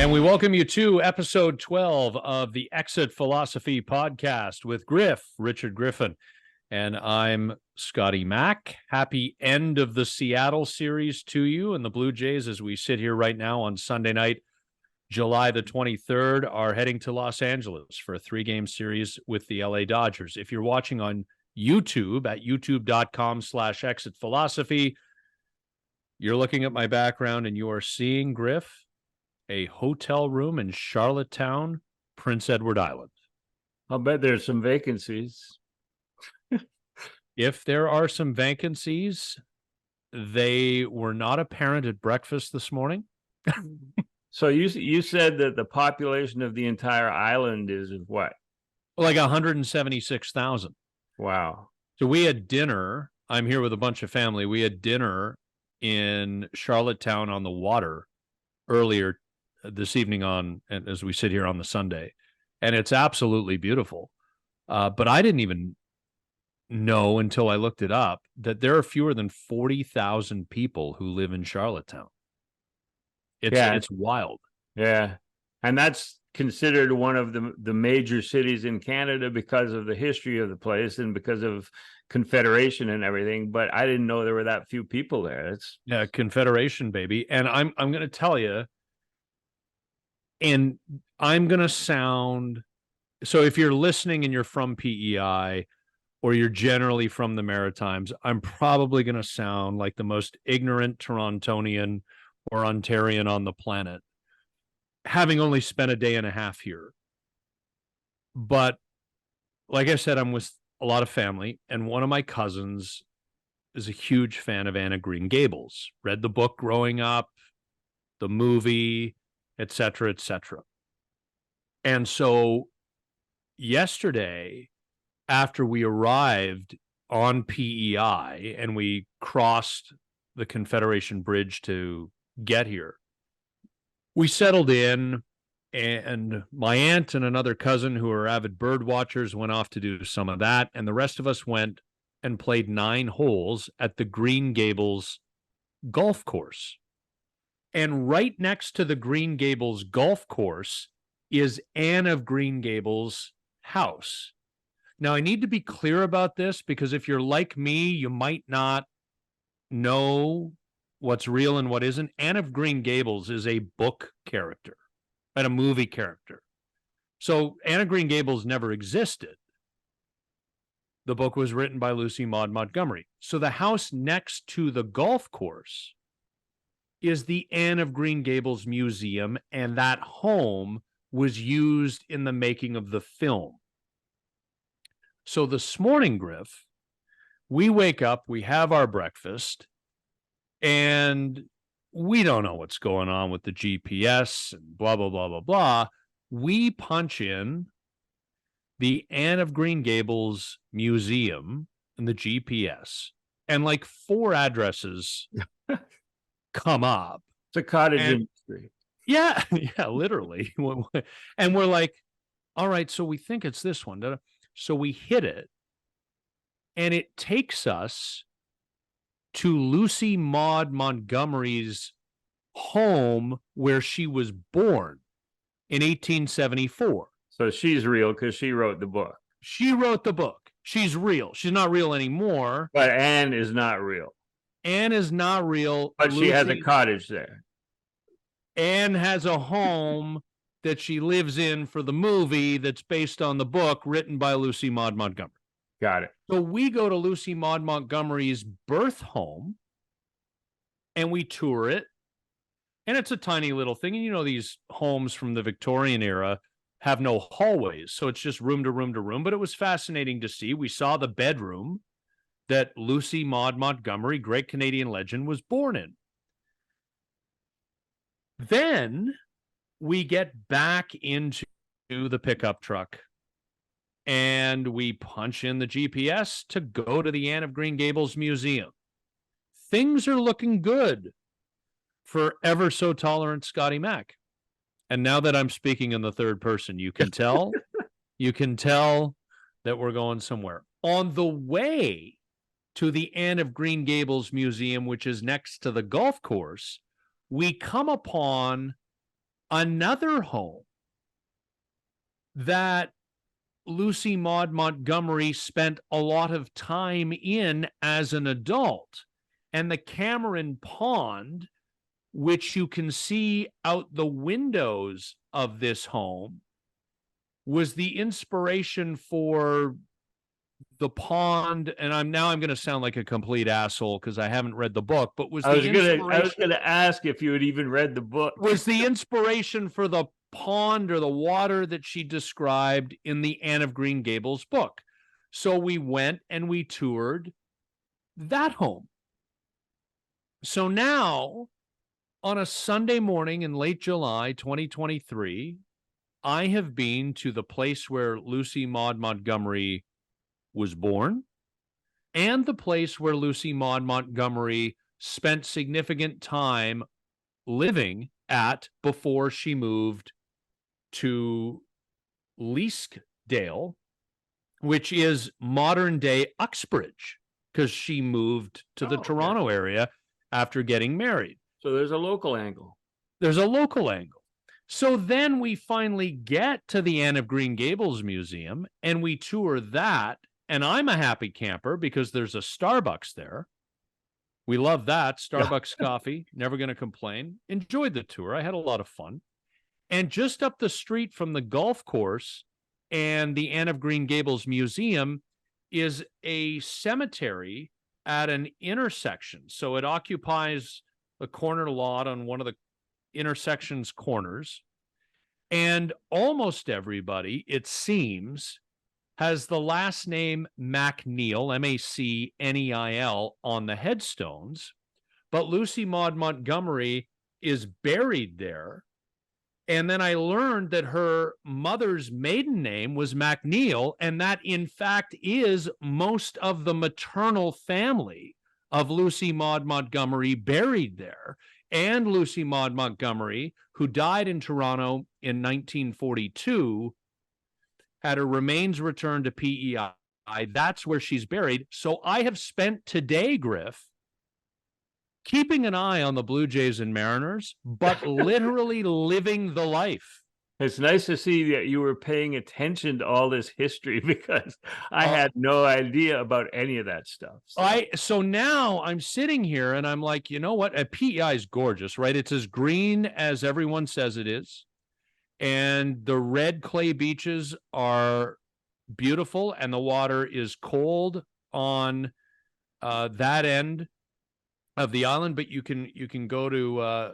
And we welcome you to episode 12 of the Exit Philosophy podcast with Griff, Richard Griffin. And I'm Scotty Mac. Happy end of the Seattle series to you and the Blue Jays as we sit here right now on Sunday night, July the 23rd, are heading to Los Angeles for a 3-game series with the LA Dodgers. If you're watching on YouTube at youtube.com/exit philosophy, you're looking at my background and you are seeing, Griff, a hotel room in Charlottetown, Prince Edward Island. I'll bet there's some vacancies. If there are some vacancies, they were not apparent at breakfast this morning. So you said that the population of the entire island is what? Like 176,000. Wow. So we had dinner. I'm here with a bunch of family. We had dinner in Charlottetown on the water earlier this evening as we sit here on the Sunday. And it's absolutely beautiful. But I didn't even know until I looked it up that there are fewer than 40,000 people who live in Charlottetown. It's wild. Yeah. And that's considered one of the major cities in Canada because of the history of the place and because of Confederation and everything. But I didn't know there were that few people there. Yeah, Confederation, baby. And I'm going to tell you, and I'm going to sound, so if you're listening and you're from PEI or you're generally from the Maritimes, I'm probably going to sound like the most ignorant Torontonian or Ontarian on the planet, having only spent a day and a half here. But like I said, I'm with a lot of family, and one of my cousins is a huge fan of Anne of Green Gables, read the book growing up, the movie, etc., etc. And so yesterday, after we arrived on PEI and we crossed the Confederation Bridge to get here, we settled in, and my aunt and another cousin who are avid bird watchers went off to do some of that, and the rest of us went and played 9 holes at the Green Gables golf course. And right next to the Green Gables golf course is Anne of Green Gables' house. Now, I need to be clear about this because if you're like me, you might not know what's real and what isn't. Anne of Green Gables is a book character and a movie character. So Anne of Green Gables never existed. The book was written by Lucy Maud Montgomery. So the house next to the golf course is the Anne of Green Gables Museum, and that home was used in the making of the film. So this morning, Griff, we wake up, we have our breakfast, and we don't know what's going on with the GPS and blah, blah, blah, blah, blah. We punch in the Anne of Green Gables Museum in the GPS, and like 4 addresses come up. It's a cottage industry. Yeah, yeah, literally. And we're like, all right, so we think it's this one. So we hit it, and it takes us to Lucy Maud Montgomery's home where she was born in 1874. So she's real because she wrote the book. She wrote the book. She's real. She's not real anymore. But Anne is not real. Anne is not real. But Lucy, she has a cottage there. Anne has a home that she lives in for the movie that's based on the book written by Lucy Maud Montgomery. Got it. So we go to Lucy Maud Montgomery's birth home and we tour it. And it's a tiny little thing. And you know, these homes from the Victorian era have no hallways. So it's just room to room to room. But it was fascinating to see. We saw the bedroom that Lucy Maud Montgomery, great Canadian legend, was born in. Then we get back into the pickup truck and we punch in the GPS to go to the Anne of Green Gables Museum. Things are looking good for ever so tolerant Scotty Mac. And now that I'm speaking in the third person, you can tell that we're going somewhere. On the way to the Anne of Green Gables Museum, which is next to the golf course, we come upon another home that Lucy Maud Montgomery spent a lot of time in as an adult. And the Cameron Pond, which you can see out the windows of this home, was the inspiration for the pond. And I'm going to sound like a complete asshole because I haven't read the book, but I was gonna ask if you had even read the book. Was the inspiration for the pond or the water that she described in the Anne of Green Gables book. So we went and we toured that home. So now, on a Sunday morning in late July 2023, I have been to the place where Lucy Maud Montgomery was born and the place where Lucy Maud Montgomery spent significant time living at before she moved to Leaskdale, which is modern day Uxbridge, because she moved to the Toronto area after getting married. So there's a local angle. There's a local angle. So then we finally get to the Anne of Green Gables Museum and we tour that. And I'm a happy camper because there's a Starbucks there. We love that. Starbucks coffee. Never going to complain. Enjoyed the tour. I had a lot of fun. And just up the street from the golf course and the Anne of Green Gables Museum is a cemetery at an intersection. So it occupies a corner lot on one of the intersection's corners. And almost everybody, it seems, has the last name MacNeil, M-A-C-N-E-I-L, on the headstones. But Lucy Maud Montgomery is buried there. And then I learned that her mother's maiden name was MacNeil, and that, in fact, is most of the maternal family of Lucy Maud Montgomery buried there. And Lucy Maud Montgomery, who died in Toronto in 1942, had her remains returned to PEI. That's where she's buried. So I have spent today, Griff, keeping an eye on the Blue Jays and Mariners, but literally living the life. It's nice to see that you were paying attention to all this history because I had no idea about any of that stuff. So now I'm sitting here and I'm like, you know what? PEI is gorgeous, right? It's as green as everyone says it is. And the red clay beaches are beautiful and the water is cold on that end of the island, but you can go to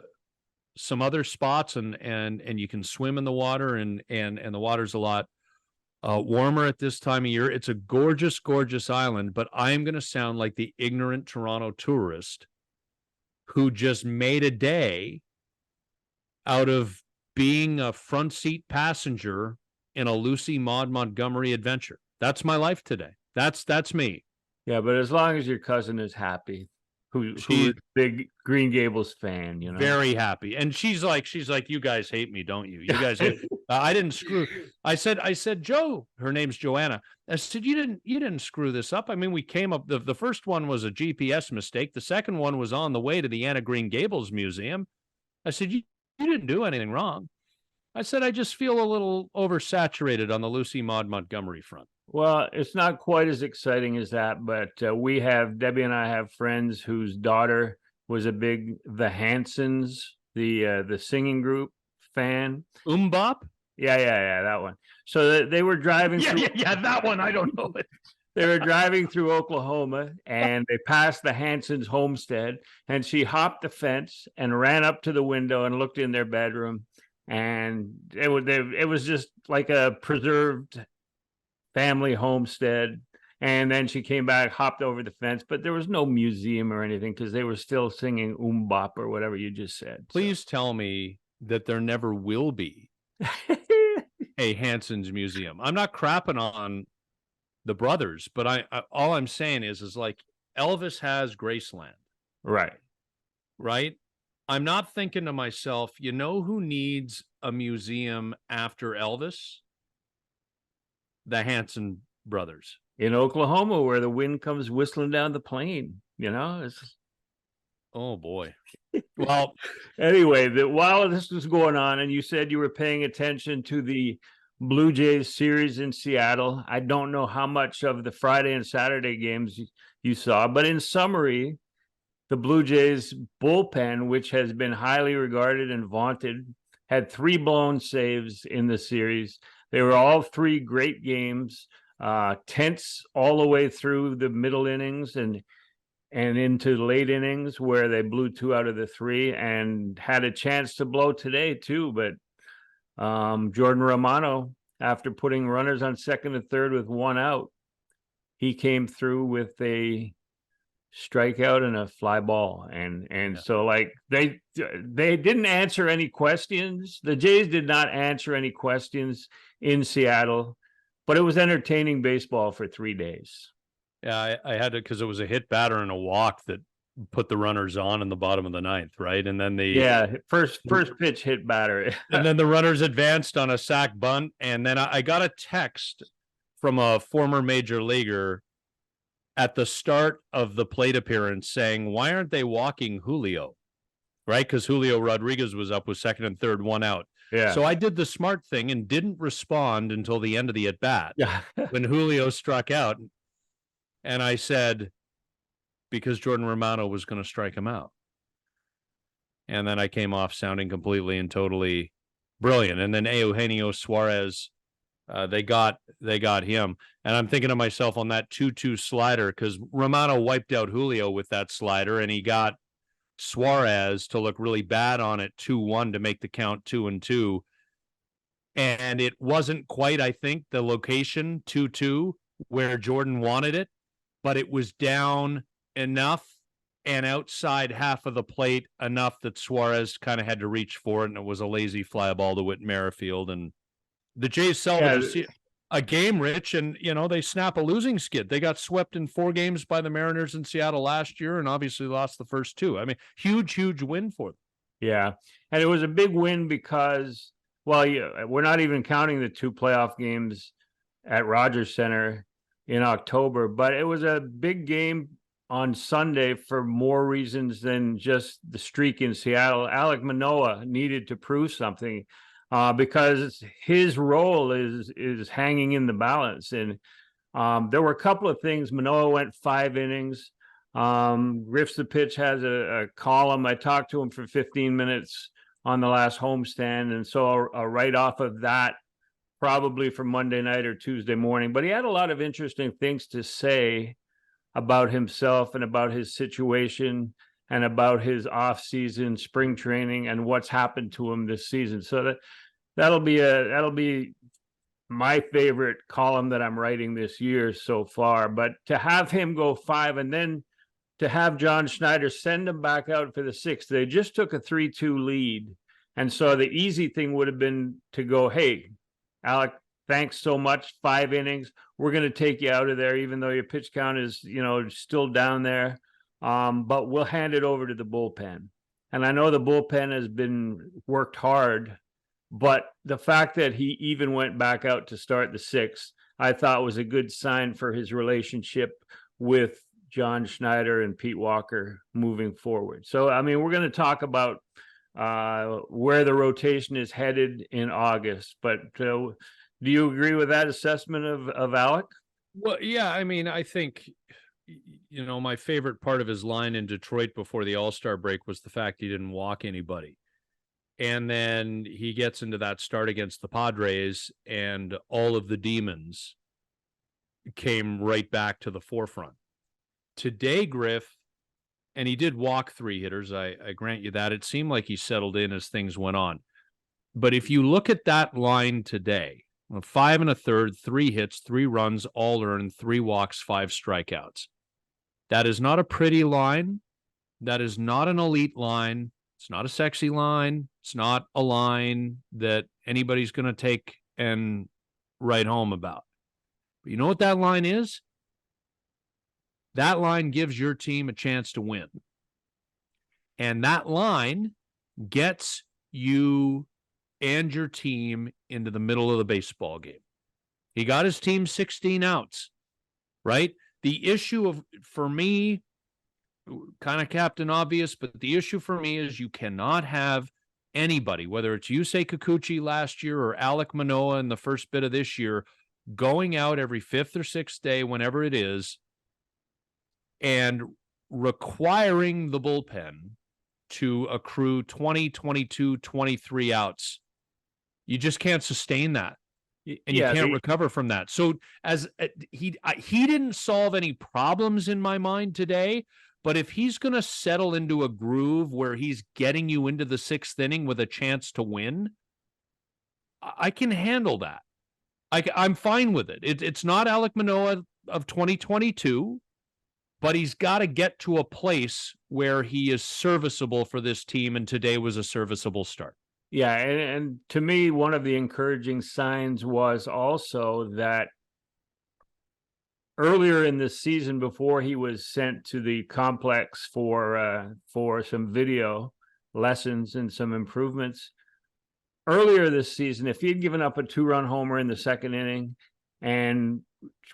some other spots and you can swim in the water and the water's a lot warmer at this time of year. It's a gorgeous, gorgeous island, but I am going to sound like the ignorant Toronto tourist who just made a day out of being a front seat passenger in a Lucy Maud Montgomery adventure. That's my life today. That's me. Yeah, but as long as your cousin is happy, who's a big Green Gables fan, you know, very happy. And she's like, you guys hate me, don't you? You guys hate I didn't screw. I said, Joe, her name's Joanna. I said, you didn't screw this up. I mean, we came up, the first one was a GPS mistake. The second one was on the way to the Anne of Green Gables Museum. I said, you didn't do anything wrong. I said, I just feel a little oversaturated on the Lucy Maud Montgomery front. Well, it's not quite as exciting as that, but Debbie and I have friends whose daughter was a big The Hansons, the singing group fan. Bop? Yeah, that one. So they were driving through... Yeah, that one, I don't know it. They were driving through Oklahoma, and they passed the Hansons' homestead, and she hopped the fence and ran up to the window and looked in their bedroom, and it was just like a preserved family homestead. And then she came back, hopped over the fence, but there was no museum or anything because they were still singing Bop or whatever you just said. Please tell me that there never will be a Hanson's museum. I'm not crapping on the brothers, but I all I'm saying is like Elvis has Graceland. Right. I'm not thinking to myself, you know who needs a museum after Elvis? The Hanson brothers. In Oklahoma, where the wind comes whistling down the plain, you know? Oh boy. Well, anyway, while this was going on, and you said you were paying attention to the Blue Jays series in Seattle, I don't know how much of the Friday and Saturday games you saw, but in summary, the Blue Jays bullpen, which has been highly regarded and vaunted, had 3 blown saves in the series. They were all 3 great games, tense all the way through the middle innings and into late innings where they blew 2 out of the 3 and had a chance to blow today too. But Jordan Romano, after putting runners on second and third with 1 out, he came through with a strikeout and a fly ball. And so like they didn't answer any questions. The Jays did not answer any questions in Seattle, but it was entertaining baseball for 3 days. Yeah, I had to, because it was a hit batter and a walk that put the runners on in the bottom of the 9th, right? And then first pitch hit batter. And then the runners advanced on a sac bunt. And then I got a text from a former major leaguer at the start of the plate appearance saying, why aren't they walking Julio? Right? Because Julio Rodriguez was up with second and third, 1 out. Yeah. So I did the smart thing and didn't respond until the end of the at-bat. Yeah. When Julio struck out. And I said, because Jordan Romano was going to strike him out. And then I came off sounding completely and totally brilliant. And then Eugenio Suarez, they got him. And I'm thinking to myself on that 2-2 slider, because Romano wiped out Julio with that slider, and he got Suarez to look really bad on it 2-1 to make the count 2-2. And it wasn't quite, I think, the location 2-2 where Jordan wanted it, but it was down enough and outside half of the plate enough that Suarez kind of had to reach for it, and it was a lazy fly ball to Whit Merrifield. And the Jays salvaged a game, Rich, and, they snap a losing skid. They got swept in 4 games by the Mariners in Seattle last year and obviously lost the first 2. I mean, huge win for them. Yeah, and it was a big win because, we're not even counting the 2 playoff games at Rogers Center in October, but it was a big game on Sunday for more reasons than just the streak in Seattle. Alek Manoah needed to prove something because his role is hanging in the balance. And there were a couple of things. Manoah went 5 innings. Griff the Pitch has a column. I talked to him for 15 minutes on the last homestand, and so I'll write off of that probably for Monday night or Tuesday morning. But he had a lot of interesting things to say about himself and about his situation and about his off-season spring training and what's happened to him this season. So that'll be my favorite column that I'm writing this year so far. But to have him go 5 and then to have John Schneider send him back out for the 6th, they just took a 3-2 lead. And so the easy thing would have been to go, hey, Alek, thanks so much. 5 innings. We're going to take you out of there, even though your pitch count is, still down there. But we'll hand it over to the bullpen. And I know the bullpen has been worked hard, but the fact that he even went back out to start the 6th, I thought was a good sign for his relationship with John Schneider and Pete Walker moving forward. So, I mean, we're going to talk about where the rotation is headed in August, but do you agree with that assessment of Alek? Well, yeah, I mean, I think, my favorite part of his line in Detroit before the All-Star break was the fact he didn't walk anybody. And then he gets into that start against the Padres, and all of the demons came right back to the forefront. Today, Griff, and he did walk 3 hitters, I grant you that. It seemed like he settled in as things went on. But if you look at that line today, 5 1/3, 3 hits, 3 runs, all earned, 3 walks, 5 strikeouts. That is not a pretty line. That is not an elite line. It's not a sexy line. It's not a line that anybody's going to take and write home about. But you know what that line is? That line gives your team a chance to win. And that line gets you and your team into the middle of the baseball game. He got his team 16 outs, right? The issue for me, kind of Captain Obvious, but the issue for me is you cannot have anybody, whether it's Yusei Kikuchi last year or Alek Manoah in the first bit of this year, going out every fifth or sixth day, whenever it is, and requiring the bullpen to accrue 20, 22, 23 outs. You just can't sustain that. And you can't recover from that. So he didn't solve any problems in my mind today, but if he's going to settle into a groove where he's getting you into the sixth inning with a chance to win, I can handle that. I'm fine with it. It's not Alek Manoah of 2022, but he's got to get to a place where he is serviceable for this team, and today was a serviceable start. Yeah, and to me, one of the encouraging signs was also that earlier in the season, before he was sent to the complex for some video lessons and some improvements, earlier this season, if he had given up a 2-run homer in the second inning and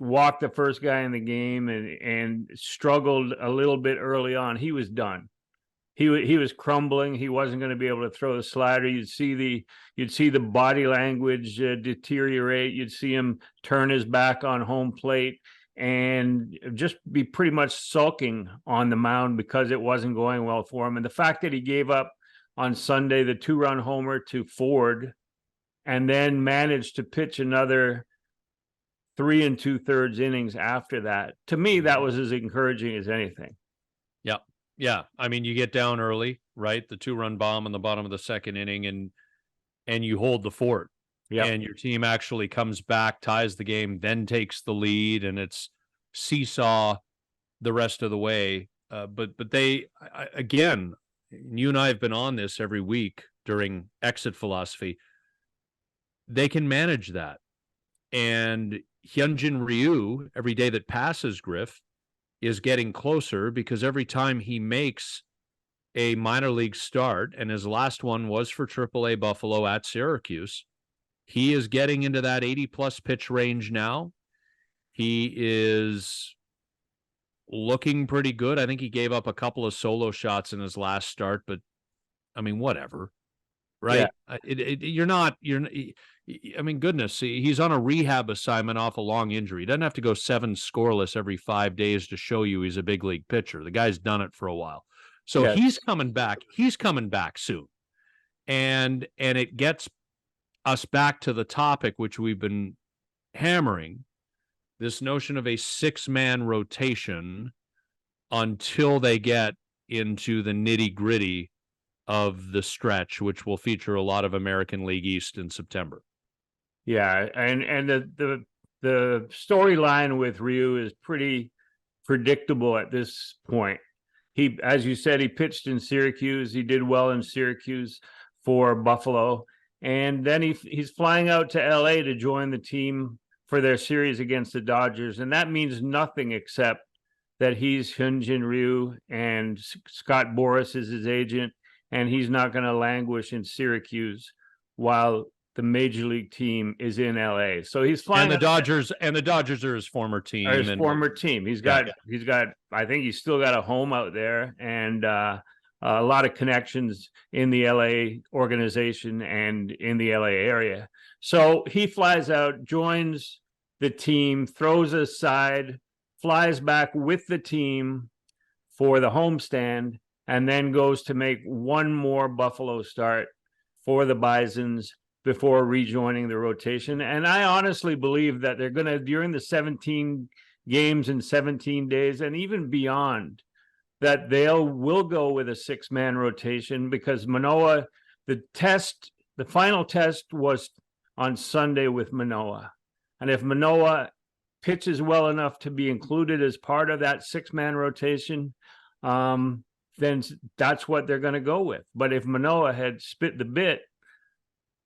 walked the first guy in the game and struggled a little bit early on, he was done. He was crumbling. He wasn't going to be able to throw the slider. You'd see the body language deteriorate. You'd see him turn his back on home plate and just be pretty much sulking on the mound because it wasn't going well for him. And the fact that he gave up on Sunday the 2-run homer to Ford and then managed to pitch another 3 2/3 innings after that, to me, that was as encouraging as anything. Yeah. Yeah, I mean, you get down early, right? The 2-run bomb in the bottom of the second inning, and you hold the fort. Yeah, and your team actually comes back, ties the game, then takes the lead, and it's seesaw the rest of the way. But they, again, you and I have been on this every week during exit philosophy. They can manage that, and Hyunjin Ryu, every day that passes, Griff, is getting closer, because every time he makes a minor league start, and his last one was for AAA Buffalo at Syracuse, he is getting into that 80-plus pitch range now. He is looking pretty good. I think he gave up a couple of solo shots in his last start, but I mean, whatever, right? Yeah. I mean, goodness, he's on a rehab assignment off a long injury. He doesn't have to go 7 scoreless every 5 days to show you he's a big league pitcher. The guy's done it for a while. So he's coming back. He's coming back soon. And it gets us back to the topic, which we've been hammering, this notion of a 6-man rotation until they get into the nitty-gritty of the stretch, which will feature a lot of American League East in September. Yeah, and the storyline with Ryu is pretty predictable at this point. He, as you said, he pitched in Syracuse. He did well in Syracuse for Buffalo, and then he's flying out to LA to join the team for their series against the Dodgers, and that means nothing except that he's Hyunjin Ryu and Scott Boras is his agent, and he's not going to languish in Syracuse while the major league team is in LA. So he's flying. And the Dodgers are his former team. Former team. He's got, I think he's still got a home out there, and a lot of connections in the LA organization and in the LA area. So he flies out, joins the team, throws aside, flies back with the team for the homestand, and then goes to make one more Buffalo start for the Bisons before rejoining the rotation. And I honestly believe that they're going to, during the 17 games in 17 days and even beyond, that will go with a 6-man rotation, because Manoah, the final test was on Sunday with Manoah. And if Manoah pitches well enough to be included as part of that 6-man rotation, then that's what they're going to go with. But if Manoah had spit the bit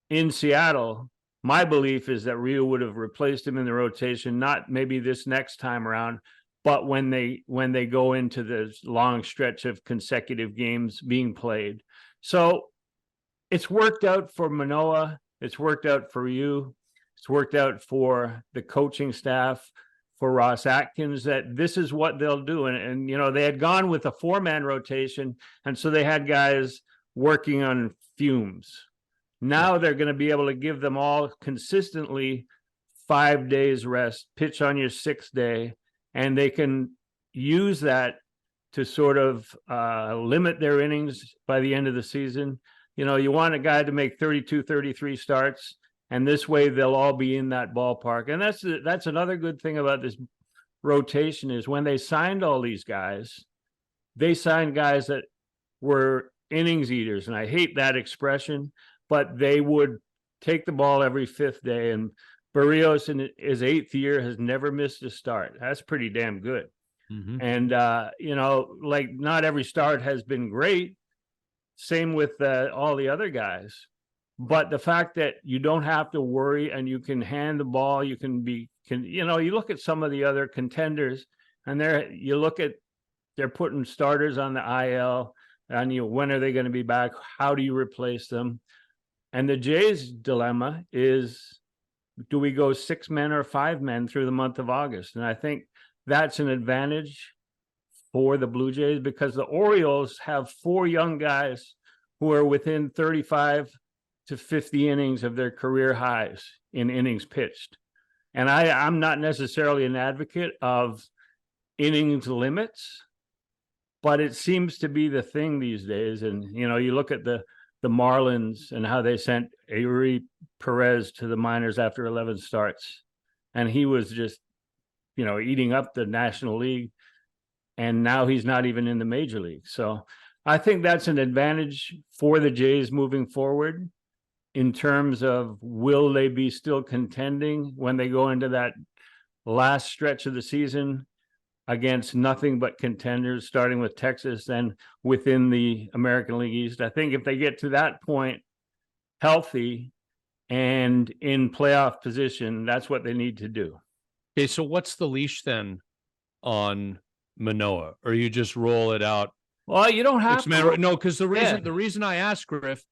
in Seattle, my belief is that Ryu would have replaced him in the rotation, not maybe this next time around, but when they go into this long stretch of consecutive games being played. So it's worked out for Manoah. It's worked out for Ryu. It's worked out for the coaching staff, for Ross Atkins that this is what they'll do. And they had gone with a 4-man rotation, and so they had guys working on fumes. Now they're going to be able to give them all consistently 5 days rest, pitch on your 6th day, and they can use that to sort of limit their innings by the end of the season. You want a guy to make 32, 33 starts, and this way they'll all be in that ballpark. And that's another good thing about this rotation is when they signed all these guys, they signed guys that were innings eaters. And I hate that expression, but they would take the ball every 5th day. And Barrios in his 8th year has never missed a start. That's pretty damn good. Mm-hmm. And, like not every start has been great. Same with all the other guys. But the fact that you don't have to worry and you can hand the ball, you look at some of the other contenders and they're putting starters on the IL and when are they going to be back? How do you replace them? And the Jays' dilemma is, do we go 6 men or 5 men through the month of August? And I think that's an advantage for the Blue Jays because the Orioles have 4 young guys who are within 35 to 50 innings of their career highs in innings pitched. And I'm not necessarily an advocate of innings limits, but it seems to be the thing these days. And, you look at the Marlins and how they sent Eury Perez to the minors after 11 starts. And he was just, eating up the National League. And now he's not even in the major league. So I think that's an advantage for the Jays moving forward in terms of will they be still contending when they go into that last stretch of the season against nothing but contenders, starting with Texas and within the American League East. I think if they get to that point healthy and in playoff position, that's what they need to do. Okay, so what's the leash then on Manoah? Or you just roll it out? Well, you don't have to. No, because the reason I asked, Griff,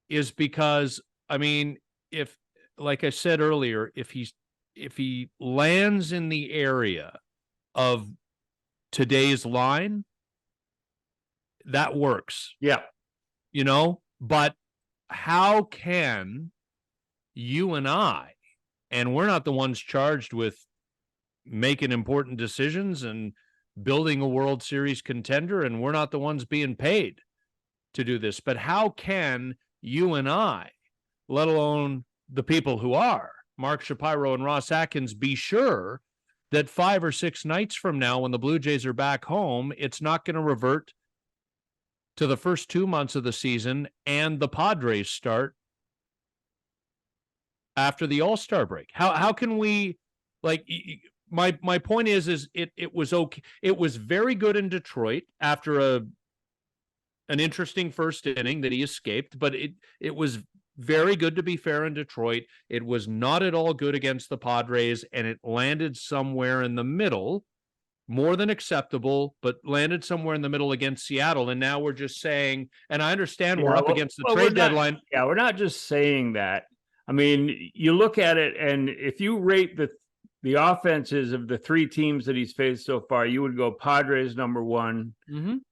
is because, if, like I said earlier, if he lands in the area of today's line, that works. Yeah. But how can you and I, and we're not the ones charged with making important decisions and building a World Series contender, and we're not the ones being paid to do this, but how can you and I, let alone the people who are, Mark Shapiro and Ross Atkins, be sure that 5 or 6 nights from now, when the Blue Jays are back home, it's not going to revert to the first 2 months of the season and the Padres start after the All-Star break? How can we, my point is it was okay. It was very good in Detroit after an interesting first inning that he escaped, but it was very good, to be fair, in Detroit. It was not at all good against the Padres, and it landed somewhere in the middle, more than acceptable, but landed somewhere in the middle against Seattle. And now we're just saying, and I understand we're up against the trade deadline. Yeah, we're not just saying that. You look at it, and if you rate the offenses of the 3 teams that he's faced so far, you would go Padres number 1,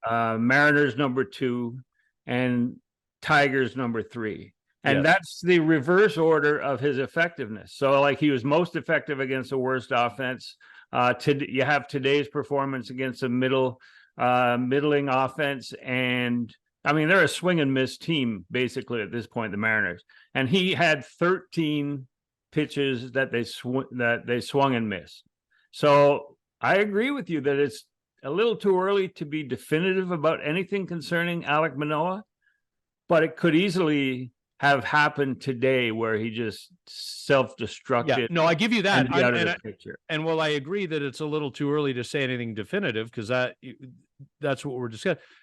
Mariners number 2, and Tigers number 3. And that's the reverse order of his effectiveness. So he was most effective against the worst offense. You have today's performance against a middling offense. And they're a swing and miss team, basically, at this point, the Mariners. And he had 13 pitches that they swung and missed. So I agree with you that it's a little too early to be definitive about anything concerning Alek Manoah, but it could easily have happened today where he just self-destructed. Yeah, no, I give you that. And while I agree that it's a little too early to say anything definitive, because that's what we're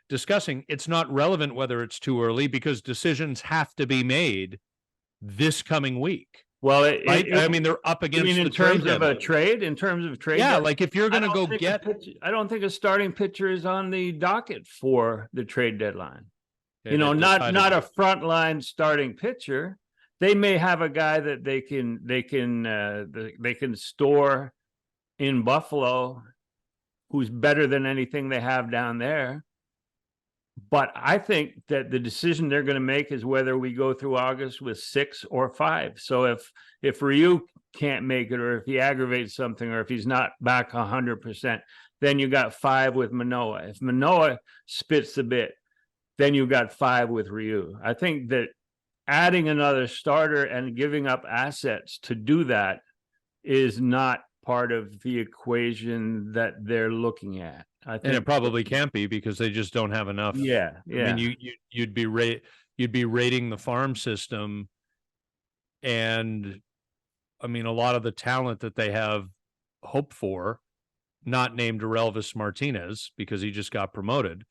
discussing, it's not relevant whether it's too early, because decisions have to be made this coming week. Well, they're up against in terms of a trade. In terms of trade, yeah. If you're going to go get, I don't think a starting pitcher is on the docket for the trade deadline. Yeah, not a frontline starting pitcher. They may have a guy that they can store in Buffalo who's better than anything they have down there. But I think that the decision they're going to make is whether we go through August with 6 or 5. So if Ryu can't make it, or if he aggravates something, or if he's not back 100%, then you got 5 with Manoah. If Manoah spits the bit, then you got 5 with Ryu. I think that adding another starter and giving up assets to do that is not part of the equation that they're looking at. I think, and it probably can't be, because they just don't have enough. Yeah. I mean, you'd be rating the farm system, and I mean, a lot of the talent that they have hoped for, not named Relvis Martinez because he just got promoted,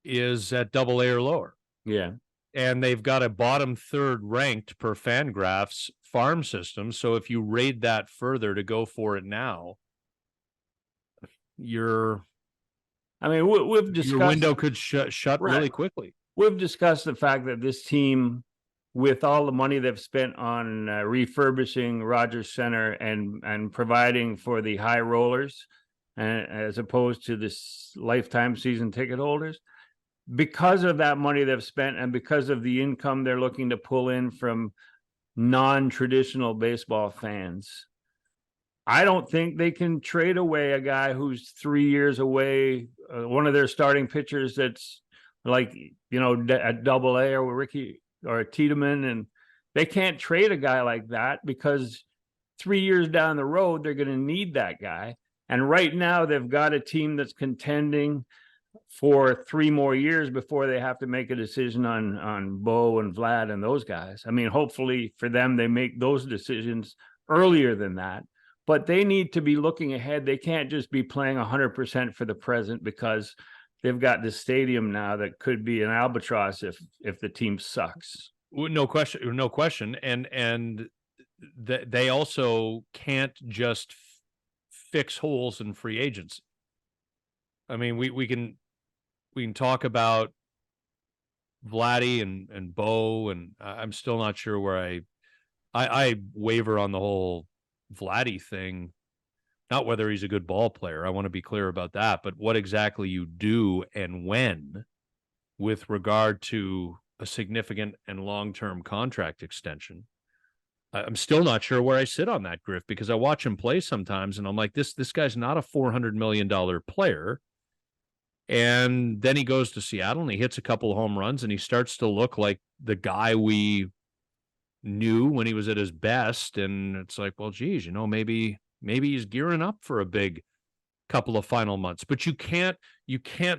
is at AA or lower. Yeah. And they've got a bottom third ranked per Fangraphs farm system. So if you raid that further to go for it now, we've discussed, your window could shut right. really quickly. We've discussed the fact that this team, with all the money they've spent on refurbishing Rogers Center and providing for the high rollers, as opposed to this lifetime season ticket holders, because of that money they've spent and because of the income they're looking to pull in from non-traditional baseball fans, I don't think they can trade away a guy who's 3 years away, one of their starting pitchers that's like, at AA or Ricky or Tiedemann, and they can't trade a guy like that because 3 years down the road, they're going to need that guy. And right now they've got a team that's contending for 3 more years before they have to make a decision on Bo and Vlad and those guys. I mean, hopefully for them, they make those decisions earlier than that. But they need to be looking ahead. They can't just be playing 100% for the present, because they've got this stadium now that could be an albatross if the team sucks. No question. And they also can't just fix holes in free agency. I mean, we can talk about Vladdy and Bo, and I'm still not sure where I waver on the whole Vladdy thing. Not whether he's a good ball player, I want to be clear about that, but what exactly you do and when with regard to a significant and long-term contract extension. I'm still not sure where I sit on that, Griff, because I watch him play sometimes and I'm like, this guy's not a $400 million player. And then he goes to Seattle and he hits a couple of home runs and he starts to look like the guy we knew when he was at his best. And it's like, well, geez, maybe he's gearing up for a big couple of final months. But you can't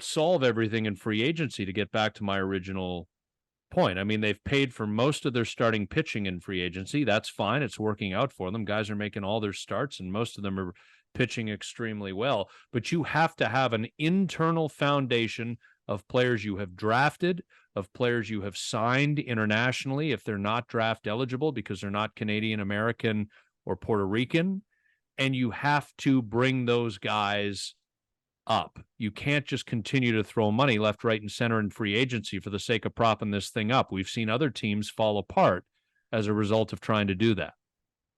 solve everything in free agency, to get back to my original point. I mean, they've paid for most of their starting pitching in free agency. That's fine. It's working out for them. Guys are making all their starts and most of them are pitching extremely well. But you have to have an internal foundation of players you have drafted, of players you have signed internationally if they're not draft eligible because they're not Canadian, American, or Puerto Rican. And you have to bring those guys up. You can't just continue to throw money left, right, and center in free agency for the sake of propping this thing up. We've seen other teams fall apart as a result of trying to do that.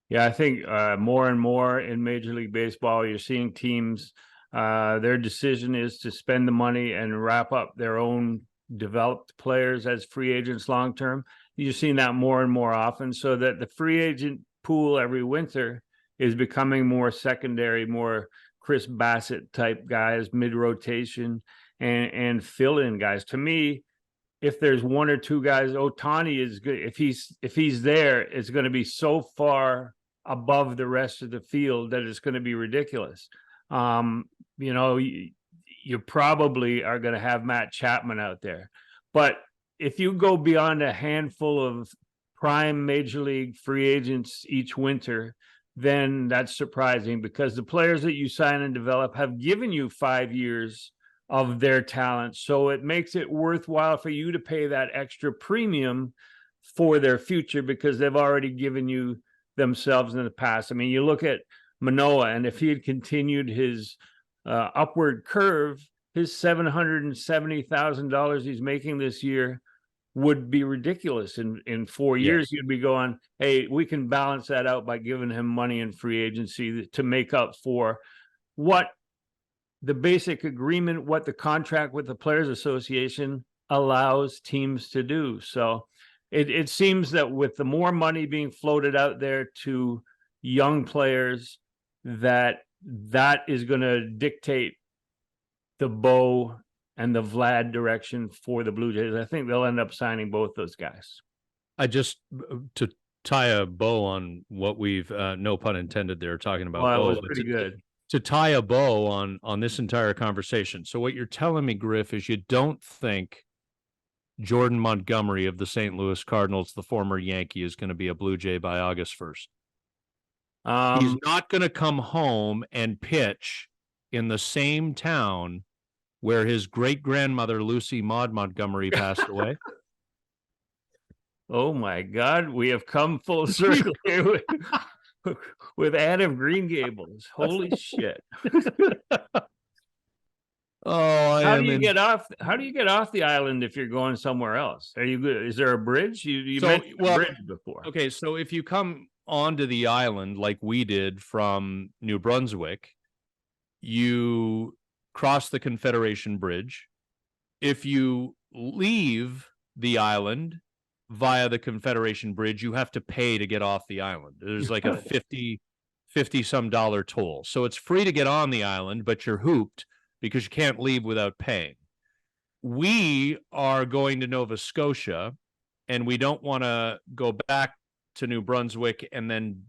Yeah, I think more and more in Major League Baseball, you're seeing teams, their decision is to spend the money and wrap up their own developed players as free agents long-term. You're seeing that more and more often, so that the free agent pool every winter is becoming more secondary, more Chris Bassett type guys, mid-rotation, and fill-in guys. To me, if there's one or two guys, Ohtani is good. If he's there, it's going to be so far above the rest of the field that it's going to be ridiculous. You probably are going to have Matt Chapman out there. But if you go beyond a handful of prime Major League free agents each winter, then that's surprising, because the players that you sign and develop have given you 5 years of their talent. So it makes it worthwhile for you to pay that extra premium for their future, because they've already given you themselves in the past. I mean, you look at Manoah, and if he had continued his upward curve, his $770,000 he's making this year would be ridiculous. In 4 years, yes, you'd be going, hey, we can balance that out by giving him money in free agency to make up for what the basic agreement, what the contract with the Players Association allows teams to do. So it seems that with the more money being floated out there to young players, that is going to dictate the Bo and the Vlad direction for the Blue Jays. I think they'll end up signing both those guys. I just, to tie a bow on what we've, no pun intended there, talking about Well, Bo, it was pretty good. To tie a bow on this entire conversation. So what you're telling me, Griff, is you don't think Jordan Montgomery of the St. Louis Cardinals, the former Yankee, is going to be a Blue Jay by August 1st. He's not going to come home and pitch in the same town where his great-grandmother, Lucy Maud Montgomery, passed away. Oh my God, we have come full circle here with Anne of Green Gables. Holy shit. Oh, how do you get off the island if you're going somewhere else? Are you good? Is there a bridge? You mentioned a bridge before. Okay, so if you come onto the island like we did from New Brunswick, you cross the Confederation Bridge. If you leave the island via the Confederation Bridge, you have to pay to get off the island. There's like a 50 some dollar toll. So it's free to get on the island, but you're hooped because you can't leave without paying. We are going to Nova Scotia, and we don't want to go back to New Brunswick and then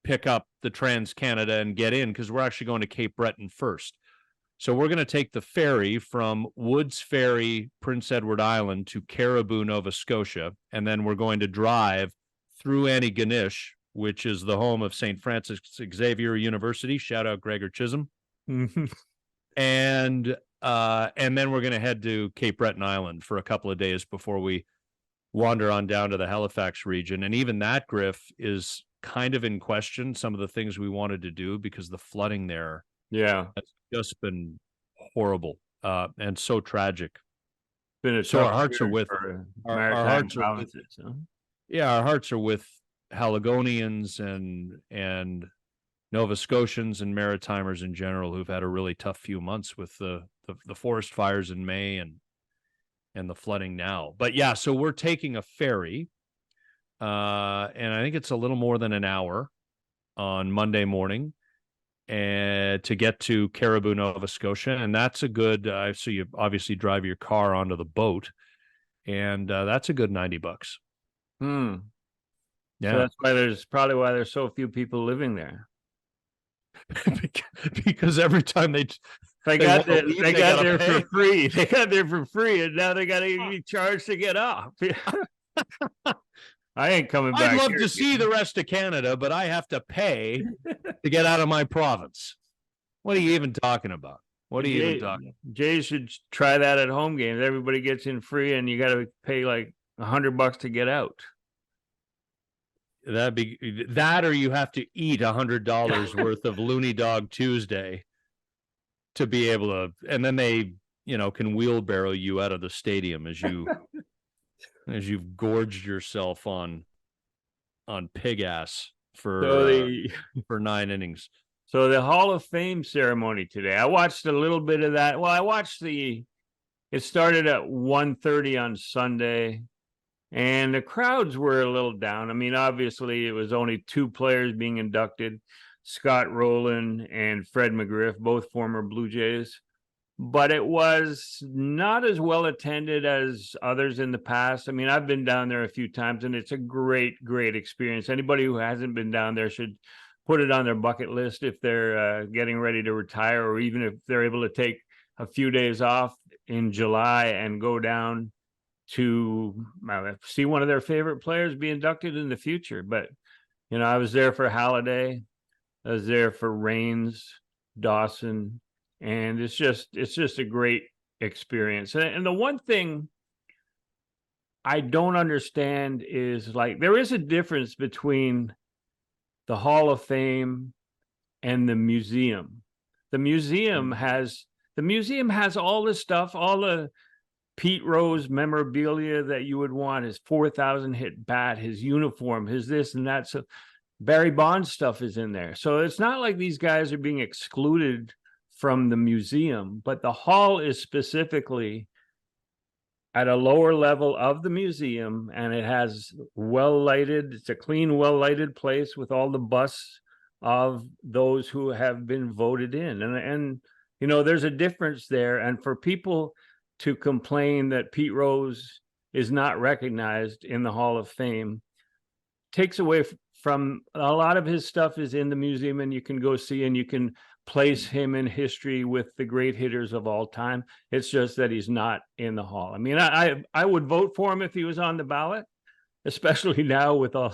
pick up the Trans-Canada and get in, because we're actually going to Cape Breton first. So we're going to take the ferry from Woods Ferry, Prince Edward Island, to Caribou, Nova Scotia, and then we're going to drive through Antigonish, which is the home of St. Francis Xavier University. Shout out Gregor Chisholm. And then we're going to head to Cape Breton Island for a couple of days before we wander on down to the Halifax region. And even that, Griff, is kind of in question, some of the things we wanted to do, because the flooding there has just been horrible and so tragic. So our hearts are with our hearts are with, our hearts are with Haligonians and Nova Scotians and Maritimers in general, who've had a really tough few months with the forest fires in May and the flooding now. But yeah, so we're taking a ferry, and I think it's a little more than an hour on Monday morning, and to get to Caribou, Nova Scotia. And that's a good, so you obviously drive your car onto the boat, and that's a good $90. Yeah. So that's why there's so few people living there. Because every time they got there for free. They got there for free, and now they got to be charged to get off. I ain't coming back. I'd love to see the rest of Canada, but I have to pay to get out of my province. What are you even talking about? Jay should try that at home games. Everybody gets in free, and you got to pay like $100 to get out. That'd be that, or you have to eat $100 worth of Looney Dog Tuesday to be able to, and then they, can wheelbarrow you out of the stadium as you've gorged yourself on pig ass for 9 innings. So the Hall of Fame ceremony today, I watched a little bit of that. Well, I watched it started at 1:30 on Sunday. And the crowds were a little down. I mean, obviously, it was only 2 players being inducted, Scott Rowland and Fred McGriff, both former Blue Jays. But it was not as well attended as others in the past. I mean, I've been down there a few times, and it's a great, great experience. Anybody who hasn't been down there should put it on their bucket list if they're getting ready to retire, or even if they're able to take a few days off in July and go down to see one of their favorite players be inducted in the future. But, I was there for Halladay. I was there for Raines, Dawson, and it's just a great experience. And the one thing I don't understand is, like, there is a difference between the Hall of Fame and the museum. The museum has all this stuff, all the Pete Rose memorabilia that you would want, his 4,000 hit bat, his uniform, his this and that. So Barry Bonds stuff is in there. So it's not like these guys are being excluded from the museum, but the hall is specifically at a lower level of the museum, and it has well lighted, it's a clean, well lighted place with all the busts of those who have been voted in. And you know, there's a difference there. And for people to complain that Pete Rose is not recognized in the Hall of Fame takes away from a lot of his stuff is in the museum, and you can go see, and you can place him in history with the great hitters of all time. It's just that he's not in the hall. I mean, I would vote for him if he was on the ballot, especially now with all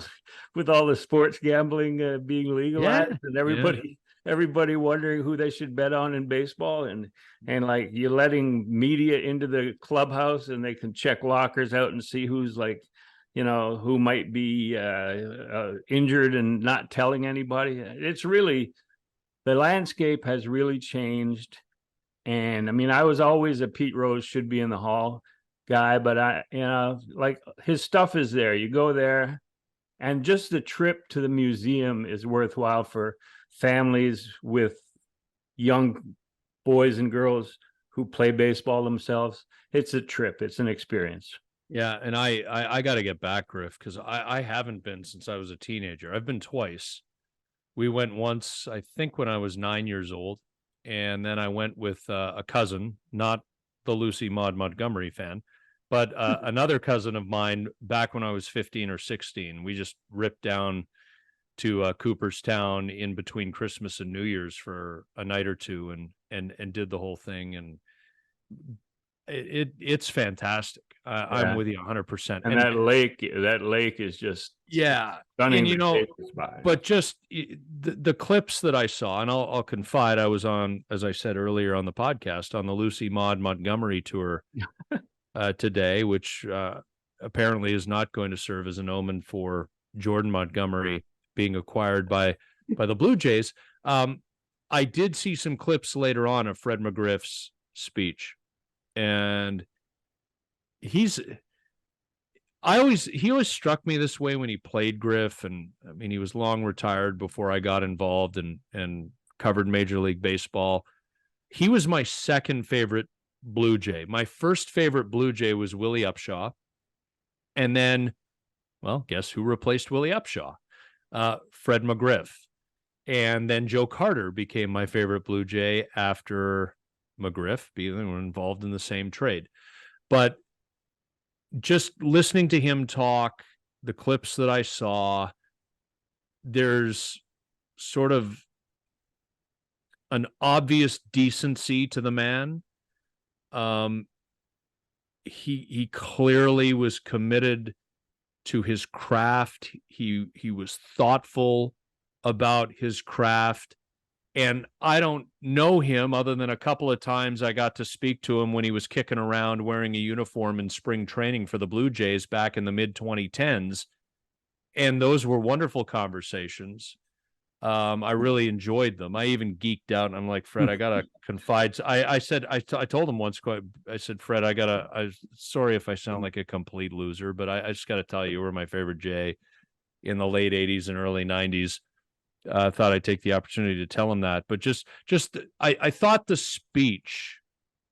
the sports gambling being legalized, and everybody wondering who they should bet on in baseball, and like you're letting media into the clubhouse and they can check lockers out and see who's like, you know, who might be injured and not telling anybody. It's really, the landscape has really changed. And I mean, I was always a Pete Rose should be in the hall guy, but I, you know, like his stuff is there. You go there, and just the trip to the museum is worthwhile for families with young boys and girls who play baseball themselves. It's a trip. It's an experience. Yeah, and I got to get back, Griff, because I haven't been since I was a teenager. I've been twice. We went once, I think, when I was 9 years old, and then I went with a cousin, not the Lucy Maud Montgomery fan, but another cousin of mine back when I was 15 or 16. We just ripped down to Cooperstown in between Christmas and New Year's for a night or two, and did the whole thing, and it's fantastic. I'm with you 100%. And that lake is just stunning. And you know, but just the clips that I saw, and I'll confide, I was on, as I said earlier on the podcast, on the Lucy Maud Montgomery tour today, which apparently is not going to serve as an omen for Jordan Montgomery being acquired by the Blue Jays. I did see some clips later on of Fred McGriff's speech, and he always struck me this way when he played, Griff. And I mean, he was long retired before I got involved and covered Major League Baseball. He was my second favorite Blue Jay. My first favorite Blue Jay was Willie Upshaw. And then, well, guess who replaced Willie Upshaw? Fred McGriff. And then Joe Carter became my favorite Blue Jay after McGriff, being involved in the same trade. But just listening to him talk, the clips that I saw, there's sort of an obvious decency to the man. He clearly was committed to his craft. He was thoughtful about his craft. And I don't know him other than a couple of times I got to speak to him when he was kicking around wearing a uniform in spring training for the Blue Jays back in the mid-2010s. And those were wonderful conversations. I really enjoyed them. I even geeked out, and I'm like, Fred, I got to confide. I told him once, I said, Fred, I'm sorry if I sound like a complete loser, but I just got to tell you, you were my favorite Jay in the late 80s and early 90s. I thought I'd take the opportunity to tell him that, but I thought the speech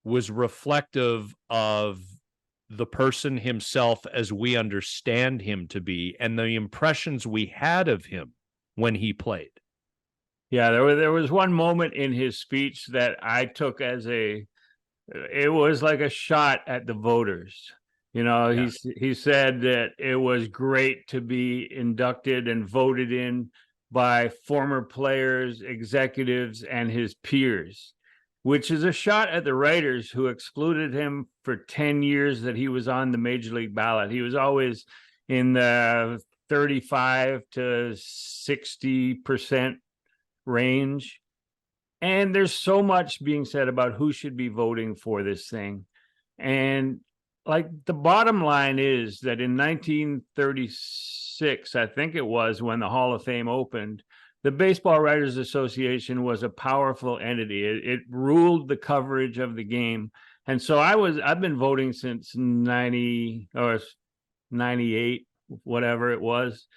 was reflective of the person himself as we understand him to be, and the impressions we had of him when he played. Yeah, there was one moment in his speech that I took as it was like a shot at the voters. You know, yeah. He said that it was great to be inducted and voted in by former players, executives, and his peers, which is a shot at the writers who excluded him for 10 years that he was on the Major League ballot. He was always in the 35 to 60% range. And there's so much being said about who should be voting for this thing. And like the bottom line is that in 1936, I think it was, when the Hall of Fame opened, the Baseball Writers Association was a powerful entity. It ruled the coverage of the game. And so I've been voting since 90 or 98, whatever it was,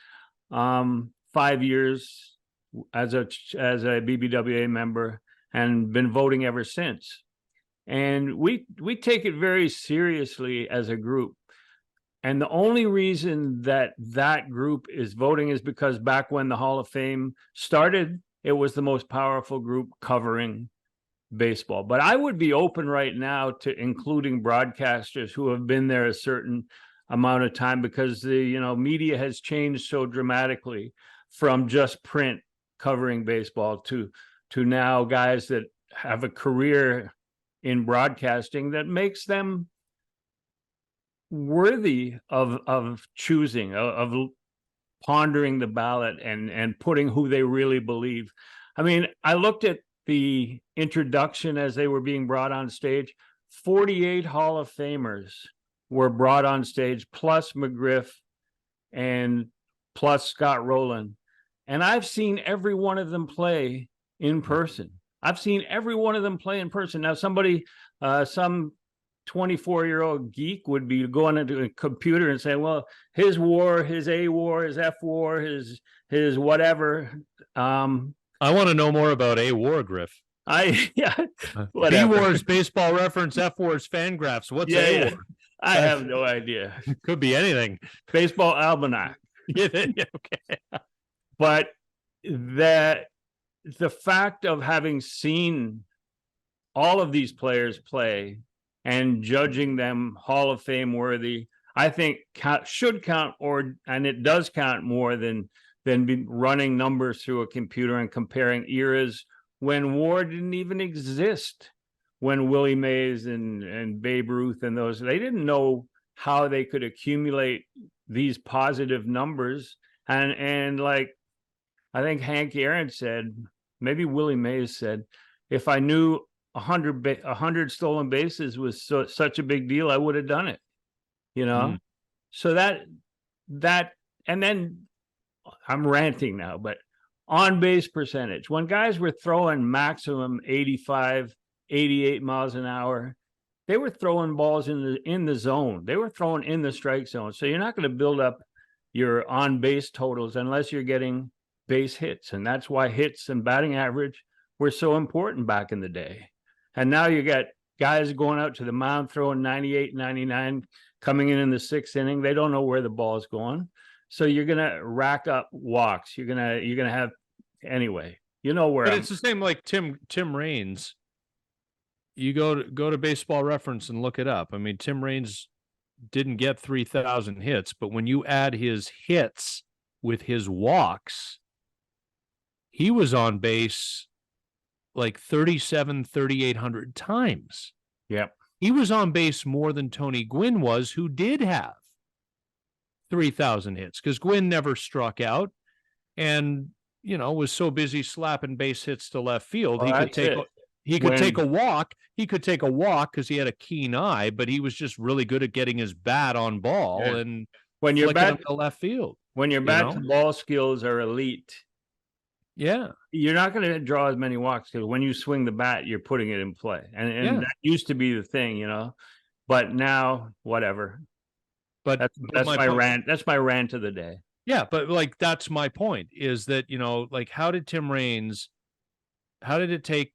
5 years as a BBWA member and been voting ever since. And we take it very seriously as a group. And the only reason that group is voting is because back when the Hall of Fame started, it was the most powerful group covering baseball. But I would be open right now to including broadcasters who have been there a certain amount of time, because the media has changed so dramatically from just print covering baseball to now guys that have a career in broadcasting that makes them worthy of choosing, of pondering the ballot and putting who they really believe. I mean, I looked at the introduction as they were being brought on stage. 48 Hall of Famers were brought on stage, plus McGriff and plus Scott Rowland. And I've seen every one of them play in person. I've seen every one of them play in person. Now, somebody, some 24-year-old geek would be going into a computer and saying, well, his WAR, his A WAR, his F WAR, his whatever. I want to know more about A WAR, Griff. Yeah. B WAR is Baseball Reference, F WAR is Fangraphs. What's A WAR? I have no idea. Could be anything. Baseball Almanac. Yeah, okay. But the fact of having seen all of these players play and judging them Hall of Fame worthy, I think should count, and it does count more than running numbers through a computer and comparing eras when WAR didn't even exist. When Willie Mays and Babe Ruth and those, they didn't know how they could accumulate these positive numbers. And like, I think Hank Aaron said, maybe Willie Mays said, if I knew 100 stolen bases was such a big deal, I would have done it, So that, and then I'm ranting now, but on base percentage, when guys were throwing maximum 85, 88 miles an hour, they were throwing balls in the zone. They were throwing in the strike zone. So you're not going to build up your on base totals unless you're getting base hits. And that's why hits and batting average were so important back in the day. And now you got guys going out to the mound throwing 98, 99, coming in the sixth inning. They don't know where the ball is going. So you're going to rack up walks. You're going to have, anyway, where. But it's the same like Tim Raines. You go to Baseball Reference and look it up. I mean, Tim Raines didn't get 3,000 hits, but when you add his hits with his walks, he was on base like 3,800 times. Yep. He was on base more than Tony Gwynn was, who did have 3,000 hits, because Gwynn never struck out and, was so busy slapping base hits to left field. He could take a walk. He could take a walk because he had a keen eye, but he was just really good at getting his bat on ball and when your bat to left field. When your bat to ball skills are elite, you're not going to draw as many walks, because when you swing the bat, you're putting it in play, and that used to be the thing, But now, whatever. But that's my rant. That's my rant of the day. Yeah, but like that's my point, is that like how did it take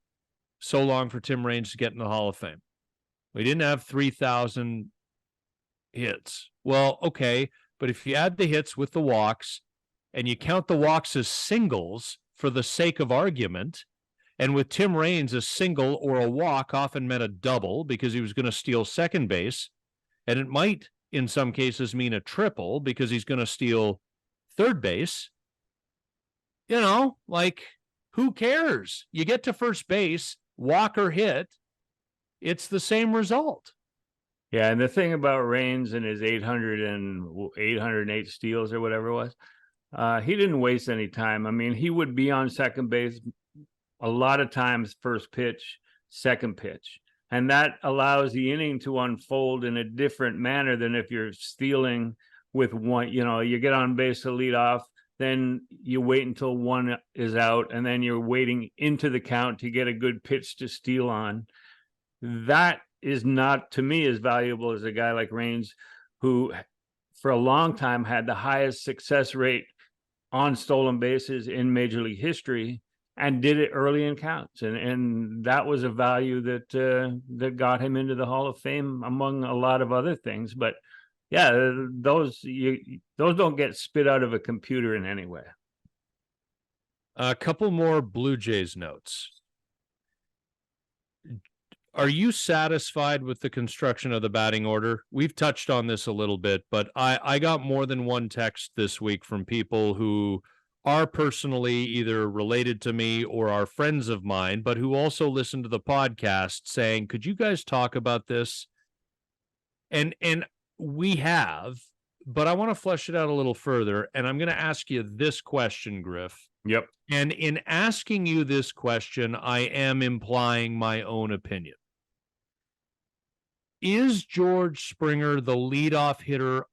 so long for Tim Raines to get in the Hall of Fame? We didn't have 3,000 hits. Well, okay, but if you add the hits with the walks and you count the walks as singles for the sake of argument, and with Tim Raines, a single or a walk often meant a double because he was going to steal second base, and it might in some cases mean a triple because he's going to steal third base. Like, who cares? You get to first base, walk or hit, it's the same result. Yeah, and the thing about Raines and his 808 steals or whatever it was, he didn't waste any time. I mean, he would be on second base a lot of times, first pitch, second pitch. And that allows the inning to unfold in a different manner than if you're stealing with one. You get on base to lead off, then you wait until one is out, and then you're waiting into the count to get a good pitch to steal on. That is not, to me, as valuable as a guy like Raines, who for a long time had the highest success rate on stolen bases in Major League history, and did it early in counts, and that was a value that got him into the Hall of Fame, among a lot of other things. But yeah, those don't get spit out of a computer in any way. A couple more Blue Jays notes. Are you satisfied with the construction of the batting order? We've touched on this a little bit, but I got more than one text this week from people who are personally either related to me or are friends of mine, but who also listen to the podcast, saying, could you guys talk about this? And we have, but I want to flesh it out a little further. And I'm going to ask you this question, Griff. Yep. And in asking you this question, I am implying my own opinion. Is George Springer the leadoff hitter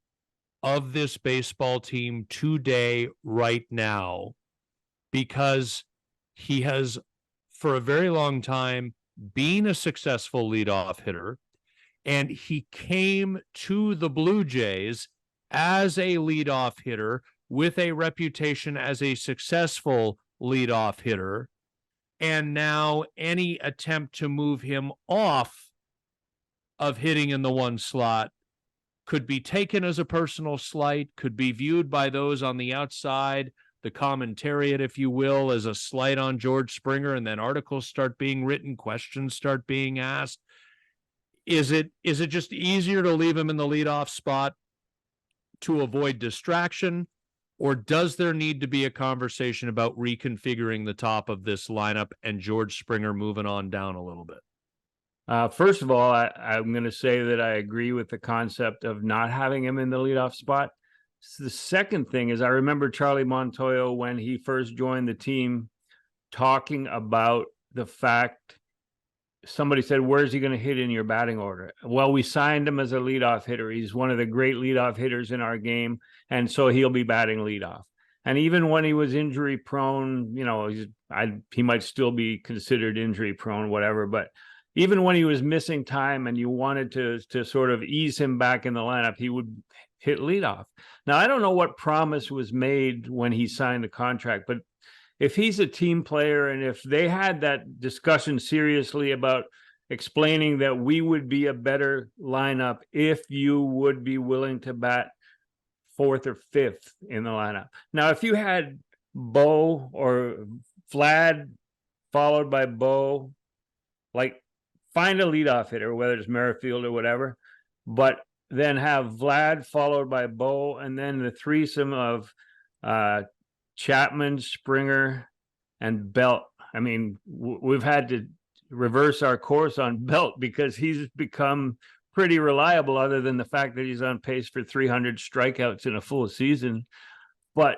of this baseball team today, right now? Because he has, for a very long time, been a successful leadoff hitter, and he came to the Blue Jays as a leadoff hitter with a reputation as a successful leadoff hitter, and now any attempt to move him off of hitting in the one slot could be taken as a personal slight, could be viewed by those on the outside, the commentariat, if you will, as a slight on George Springer, and then articles start being written, questions start being asked. Is it just easier to leave him in the leadoff spot to avoid distraction, or does there need to be a conversation about reconfiguring the top of this lineup and George Springer moving on down a little bit? First of all, I'm going to say that I agree with the concept of not having him in the leadoff spot. So the second thing is, I remember Charlie Montoyo, when he first joined the team, talking about the fact, somebody said, where's he going to hit in your batting order? Well, we signed him as a leadoff hitter. He's one of the great leadoff hitters in our game, and so he'll be batting leadoff. And even when he was injury prone, he might still be considered injury prone, whatever, but even when he was missing time and you wanted to sort of ease him back in the lineup, he would hit leadoff. Now, I don't know what promise was made when he signed the contract, but if he's a team player, and if they had that discussion seriously about explaining that we would be a better lineup if you would be willing to bat fourth or fifth in the lineup. Now, if you had Bo or Vlad followed by Bo, like, find a leadoff hitter, whether it's Merrifield or whatever, but then have Vlad followed by Bo, and then the threesome of Chapman, Springer, and Belt. I mean, we've had to reverse our course on Belt because he's become pretty reliable, other than the fact that he's on pace for 300 strikeouts in a full season. But,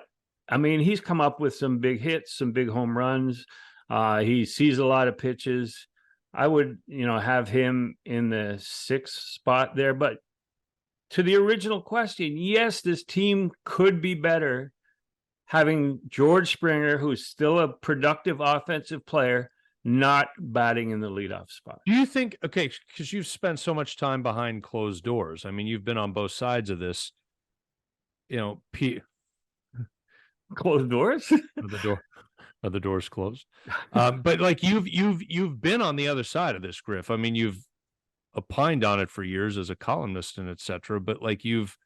I mean, he's come up with some big hits, some big home runs. He sees a lot of pitches. I would, have him in the sixth spot there. But to the original question, yes, this team could be better having George Springer, who's still a productive offensive player, not batting in the leadoff spot. Do you think, okay, because you've spent so much time behind closed doors. I mean, you've been on both sides of this, Closed doors? The door's closed. But like you've been on the other side of this, Griff. I mean, you've opined on it for years as a columnist and etc. But like, you've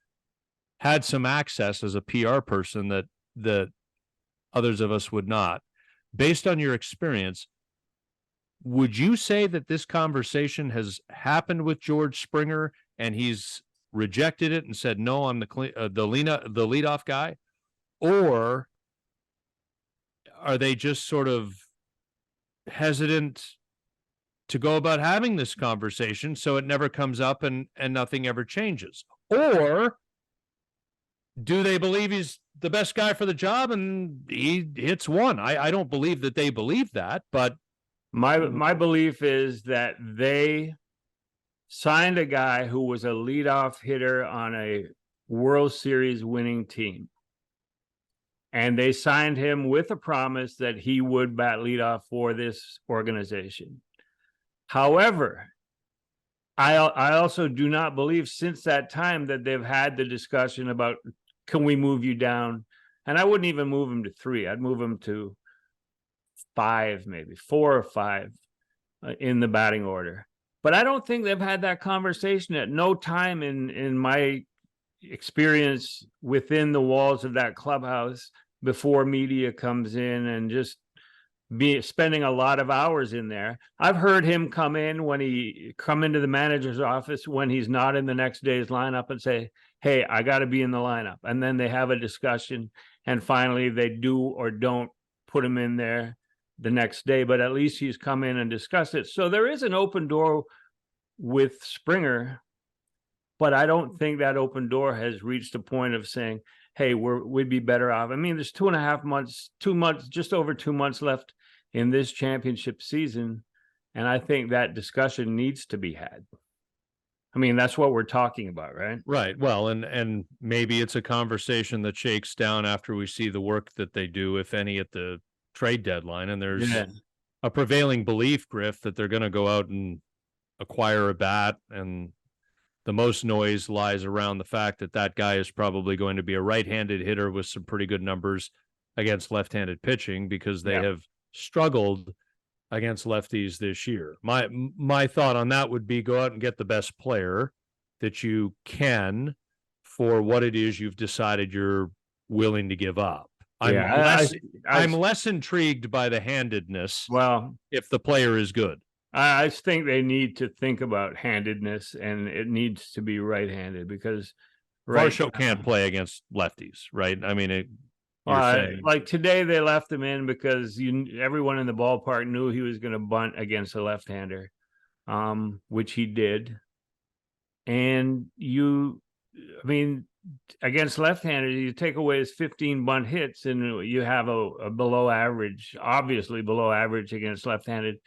had some access as a PR person that others of us would not. Based on your experience, would you say that this conversation has happened with George Springer and he's rejected it and said, no, I'm the leadoff guy? Or are they just sort of hesitant to go about having this conversation so it never comes up and nothing ever changes? Or do they believe he's the best guy for the job and he hits one? I don't believe that they believe that, but my belief is that they signed a guy who was a leadoff hitter on a World Series winning team. And they signed him with a promise that he would bat leadoff for this organization. However, I also do not believe since that time that they've had the discussion about, can we move you down And I wouldn't even move him to 3. I'd move him to 5, maybe 4 or 5 in the batting order. But I don't think they've had that conversation at no time in my experience within the walls of that clubhouse before media comes in and just be spending a lot of hours in there. I've heard him come into the manager's office when he's not in the next day's lineup and say, hey, I got to be in the lineup. And then they have a discussion and finally they do or don't put him in there the next day, but at least he's come in and discussed it. So there is an open door with Springer, but I don't think that open door has reached a point of saying, hey, we'd be better off. I mean, there's 2.5 months, 2 months, just over 2 months left in this championship season. And I think that discussion needs to be had. I mean, that's what we're talking about, right? Right. Well, and maybe it's a conversation that shakes down after we see the work that they do, if any, at the trade deadline. And there's a prevailing belief, Griff, that they're going to go out and acquire a bat, and the most noise lies around the fact that that guy is probably going to be a right-handed hitter with some pretty good numbers against left-handed pitching, because they have struggled against lefties this year. My thought on that would be go out and get the best player that you can for what it is you've decided you're willing to give up. I'm less intrigued by the handedness. Well, if the player is good, I think they need to think about handedness, and it needs to be right-handed, because Varsho can't play against lefties, right? I mean, like today they left him in because everyone in the ballpark knew he was going to bunt against a left-hander, which he did. And against left-handers, you take away his 15 bunt hits, and you have a below average, obviously below average against left-handed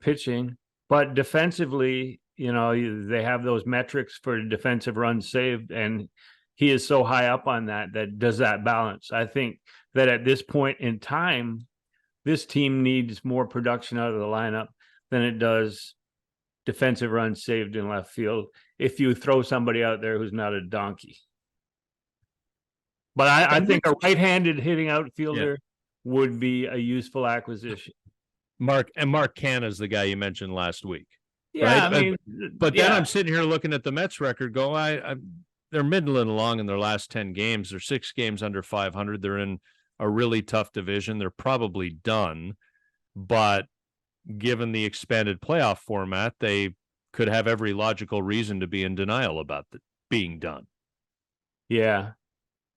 pitching. But defensively, they have those metrics for defensive runs saved, and he is so high up on that does that balance. I think that at this point in time, this team needs more production out of the lineup than it does defensive runs saved in left field if you throw somebody out there who's not a donkey. But I think a right-handed hitting outfielder would be a useful acquisition. Mark Canha is the guy you mentioned last week. Yeah, right? Then I'm sitting here looking at the Mets record, they're middling along in their last 10 games. They're 6 games under 500. They're in a really tough division. They're probably done, but given the expanded playoff format, they could have every logical reason to be in denial about being done. Yeah.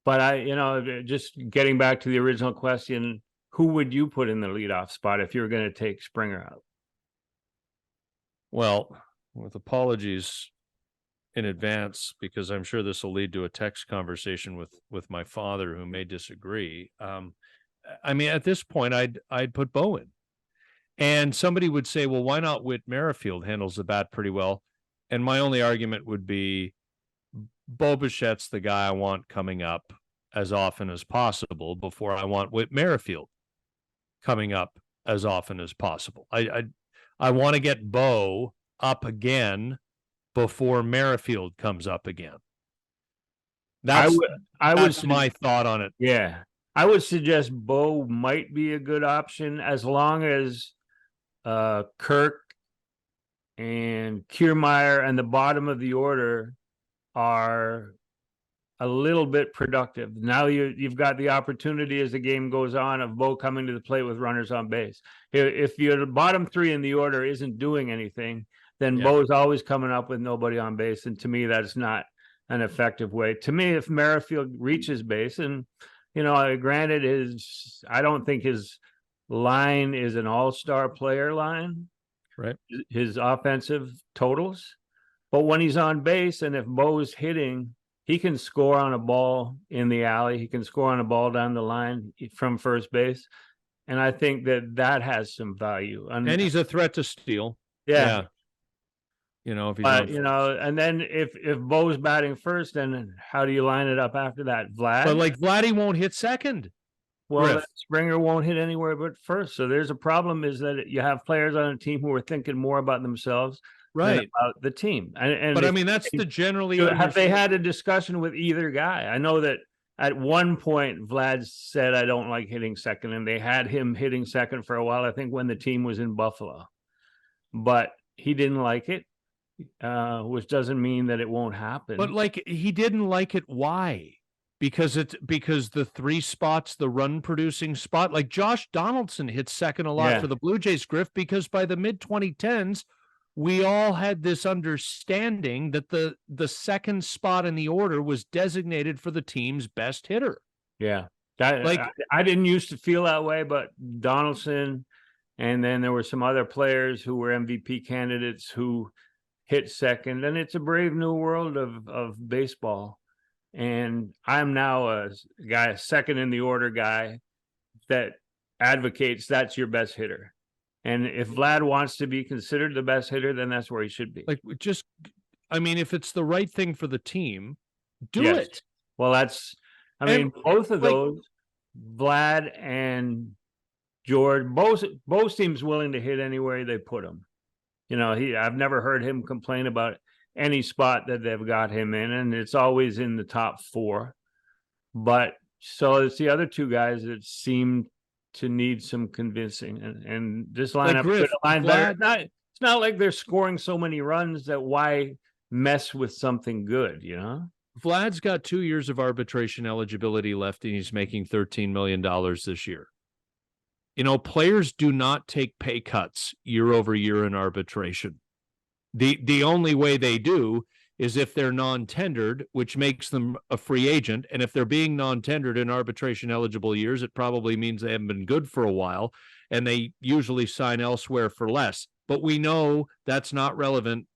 But just getting back to the original question, who would you put in the leadoff spot if you were going to take Springer out? Well, with apologies in advance, because I'm sure this will lead to a text conversation with my father, who may disagree. At this point, I'd put Bo in. And somebody would say, well, why not Whit Merrifield? Handles the bat pretty well. And my only argument would be Bo Bichette's the guy I want coming up as often as possible before I want Whit Merrifield coming up as often as possible. I want to get Bo up again before Merrifield comes up again. That's my thought on it. Yeah. I would suggest Bo might be a good option as long as Kirk and Kiermaier and the bottom of the order are a little bit productive. Now you've got the opportunity as the game goes on of Bo coming to the plate with runners on base. If your bottom 3 in the order isn't doing anything, then Bo's always coming up with nobody on base. And to me, that's not an effective way. To me, if Merrifield reaches base, and, granted, I don't think his line is an all-star player line, right? His offensive totals. But when he's on base, and if Bo's hitting, he can score on a ball in the alley. He can score on a ball down the line from first base. And I think that has some value. And he's a threat to steal. Yeah. If he's and then if Bo's batting first, then how do you line it up after that? Vlad? But Vladdy won't hit second. Well, Springer won't hit anywhere but first. So there's a problem, is that you have players on a team who are thinking more about themselves than about the team. But that's the generally. Have they had a discussion with either guy? I know that at one point, Vlad said, "I don't like hitting second," and they had him hitting second for a while. I think when the team was in Buffalo, but he didn't like it, which doesn't mean that it won't happen. But like, he didn't like it. Why? Because the 3 spots, the run producing spot, like Josh Donaldson hit second a lot for the Blue Jays, Griff, because by the mid 2010s, we all had this understanding that the second spot in the order was designated for the team's best hitter. Yeah. I didn't used to feel that way, but Donaldson, and then there were some other players who were MVP candidates who hit second, and it's a brave new world of baseball. And I'm now a second in the order guy that advocates that's your best hitter. And if Vlad wants to be considered the best hitter, then that's where he should be. Like, just, I mean, if it's the right thing for the team, do it. Well, both of those, Vlad and George, both teams willing to hit anywhere they put him. I've never heard him complain about any spot that they've got him in, and it's always in the top 4. But so it's the other 2 guys that seem to need some convincing, and this lineup could align better. It's not like they're scoring so many runs that why mess with something good, Vlad's got 2 years of arbitration eligibility left, and he's making $13 million this year. Players do not take pay cuts year over year in arbitration. The only way they do is if they're non-tendered, which makes them a free agent. And if they're being non-tendered in arbitration eligible years, it probably means they haven't been good for a while, and they usually sign elsewhere for less. But we know that's not relevant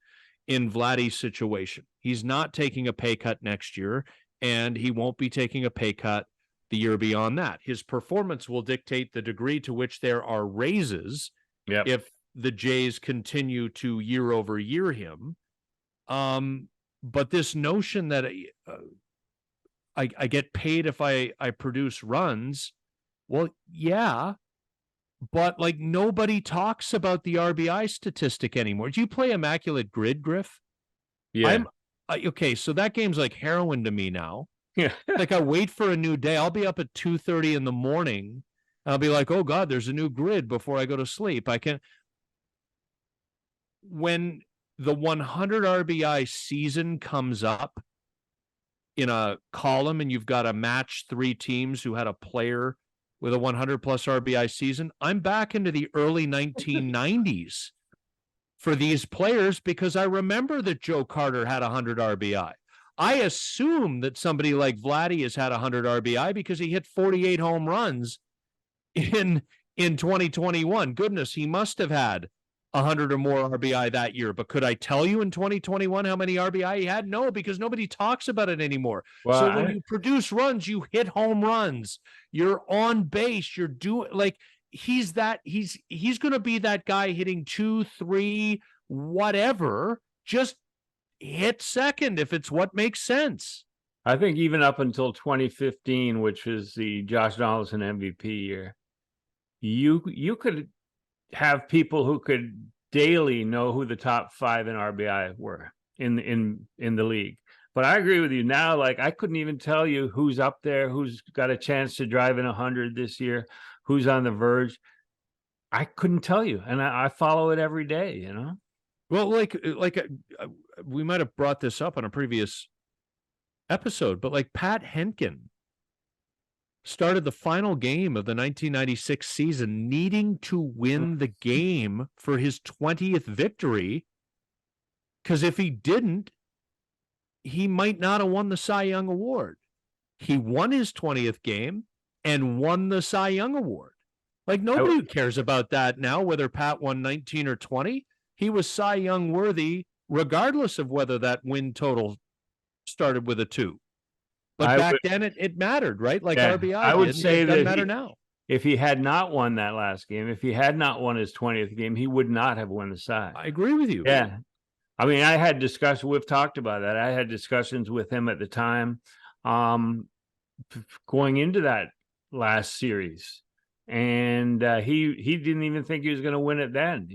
in Vladdy's situation. He's not taking a pay cut next year, and he won't be taking a pay cut the year beyond that. His performance will dictate the degree to which there are raises if the Jays continue to year over year him. But this notion that I get paid if I produce runs, well, yeah, but like, nobody talks about the RBI statistic anymore. Do you play Immaculate Grid, Griff? Yeah. Okay, so that game's like heroin to me now. Yeah. Like, I wait for a new day. I'll be up at 2:30 in the morning. I'll be like, oh God, there's a new grid before I go to sleep. When the 100 RBI season comes up in a column and you've got to match 3 teams who had a player with a 100 plus RBI season, I'm back into the early 1990s for these players, because I remember that Joe Carter had 100 RBI. I assume that somebody like Vladdy has had 100 RBI because he hit 48 home runs in 2021. Goodness, he must have had 100 or more RBI that year. But could I tell you in 2021 how many RBI he had? No, because nobody talks about it anymore. Well, so when you produce runs, you hit home runs. You're on base. You're doing, like, he's going to be that guy hitting 2, 3, whatever. Just hit second if it's what makes sense. I think even up until 2015, which was the Josh Donaldson MVP year, you could have people who could daily know who the top 5 in RBI were in the league. But I agree with you now. Like, I couldn't even tell you who's up there, who's got a chance to drive in 100 this year, who's on the verge. I couldn't tell you, and I follow it every day. Well, like we might have brought this up on a previous episode, but like, Pat Henkin started the final game of the 1996 season needing to win the game for his 20th victory, because if he didn't, he might not have won the Cy Young Award. He won his 20th game and won the Cy Young Award. Like, nobody cares about that now, whether Pat won 19 or 20. He was Cy Young worthy, regardless of whether that win total started with a 2. But back then it mattered, right? Like, RBI. I would say it doesn't matter now. If he had not won that last game, if he had not won his 20th game, he would not have won the Cy. I agree with you. Yeah. I mean, I had discussions. We've talked about that. I had discussions with him at the time, going into that last series, and he didn't even think he was going to win it then,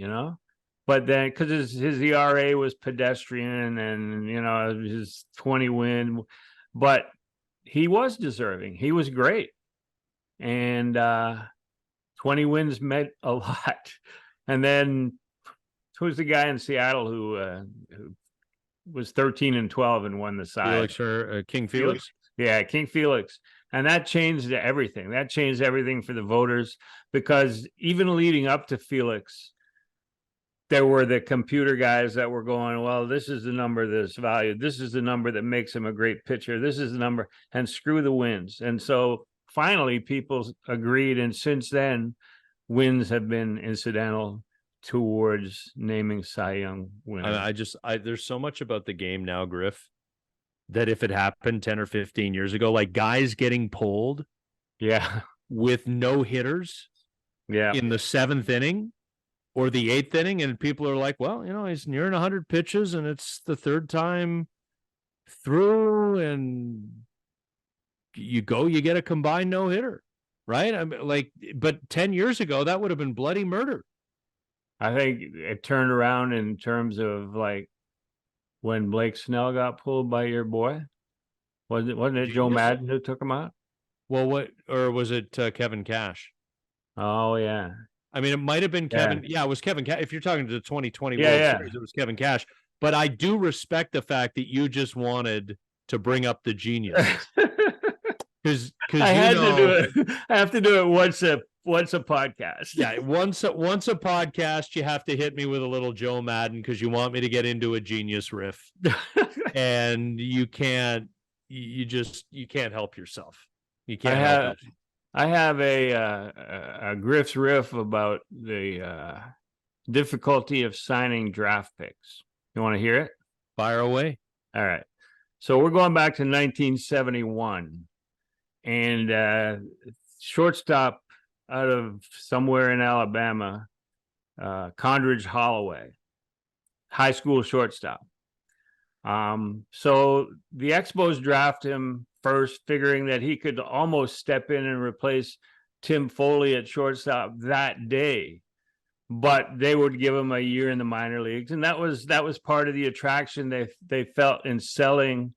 But then, because his ERA was pedestrian, and his 20 win, but he was deserving. He was great. And 20 wins meant a lot. And then who's the guy in Seattle who was 13-12 and won the side? Felix or King Felix? Yeah, King Felix. And that changed everything. That changed everything for the voters, because even leading up to Felix, there were the computer guys that were going, well, this is the number that's valued. This is the number that makes him a great pitcher. This is the number, and screw the wins. And so finally people agreed. And since then, wins have been incidental towards naming Cy Young winner. There's so much about the game now, Griff, that if it happened 10 or 15 years ago, like guys getting pulled with no hitters in the 7th inning or the 8th inning, and people are like, well, he's nearing 100 pitches and it's the 3rd time through, and you get a combined no hitter, right? I mean, but 10 years ago that would have been bloody murder. I think it turned around in terms of like when Blake Snell got pulled by your boy. Wasn't it Joe Madden who took him out? Well, or was it Kevin Cash? Oh yeah. I mean, it might have been Kevin. Yeah, it was Kevin Cash. If you're talking to the 2020 World Series, it was Kevin Cash. But I do respect the fact that you just wanted to bring up the genius. Because I had to do it. I have to do it once a podcast. Yeah, once a podcast, you have to hit me with a little Joe Madden because you want me to get into a genius riff, and you can't help yourself. You can't help yourself. I have a Griff's riff about the difficulty of signing draft picks. You want to hear it? Fire away. All right. So we're going back to 1971, and shortstop out of somewhere in Alabama, Condridge Holloway, high school shortstop. So the Expos draft him first, figuring that he could almost step in and replace Tim Foley at shortstop that day, but they would give him a year in the minor leagues, and that was part of the attraction they felt in signing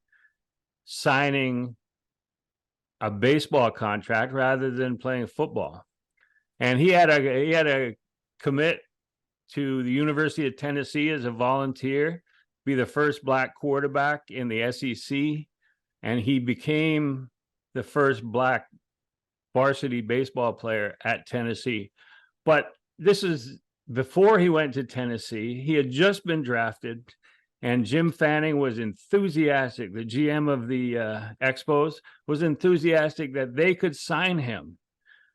a baseball contract rather than playing football. And he had a commit to the University of Tennessee as a volunteer, be the first black quarterback in the SEC, and he became the first black varsity baseball player at Tennessee. But this is before he went to Tennessee. He had just been drafted, and Jim Fanning was enthusiastic. The GM of the Expos was enthusiastic that they could sign him.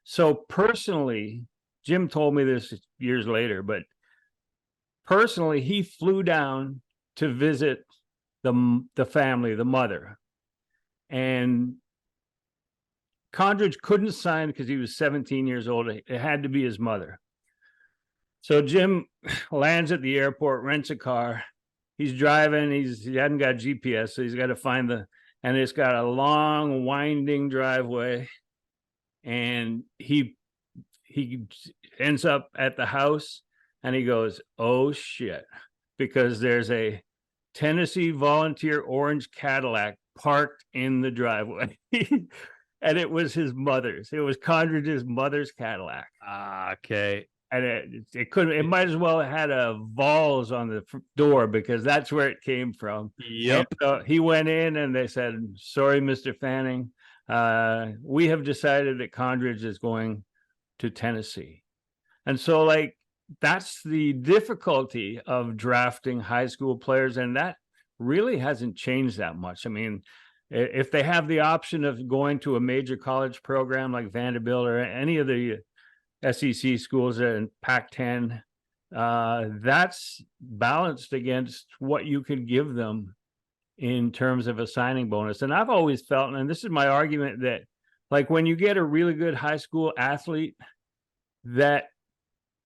So personally, Jim told me this years later, but personally, he flew down to visit the family, the mother. And Condridge couldn't sign because he was 17 years old. It had to be his mother. So Jim lands at the airport, rents a car. He's driving. He hadn't got GPS, so he's got to find and it's got a long, winding driveway. And he ends up at the house, and he goes, oh shit, because there's a Tennessee Volunteer orange Cadillac parked in the driveway. And it was his mother's. It was Condridge's mother's Cadillac. Okay. And it might as well have had a Vols on the door, because that's where it came from. Yep. And so he went in and they said, sorry, Mr. Fanning, we have decided that Condridge is going to Tennessee. And so that's the difficulty of drafting high school players. And that really hasn't changed that much. I mean, if they have the option of going to a major college program like Vanderbilt or any of the SEC schools in Pac-10, that's balanced against what you can give them in terms of a signing bonus. And I've always felt, and this is my argument, that when you get a really good high school athlete, that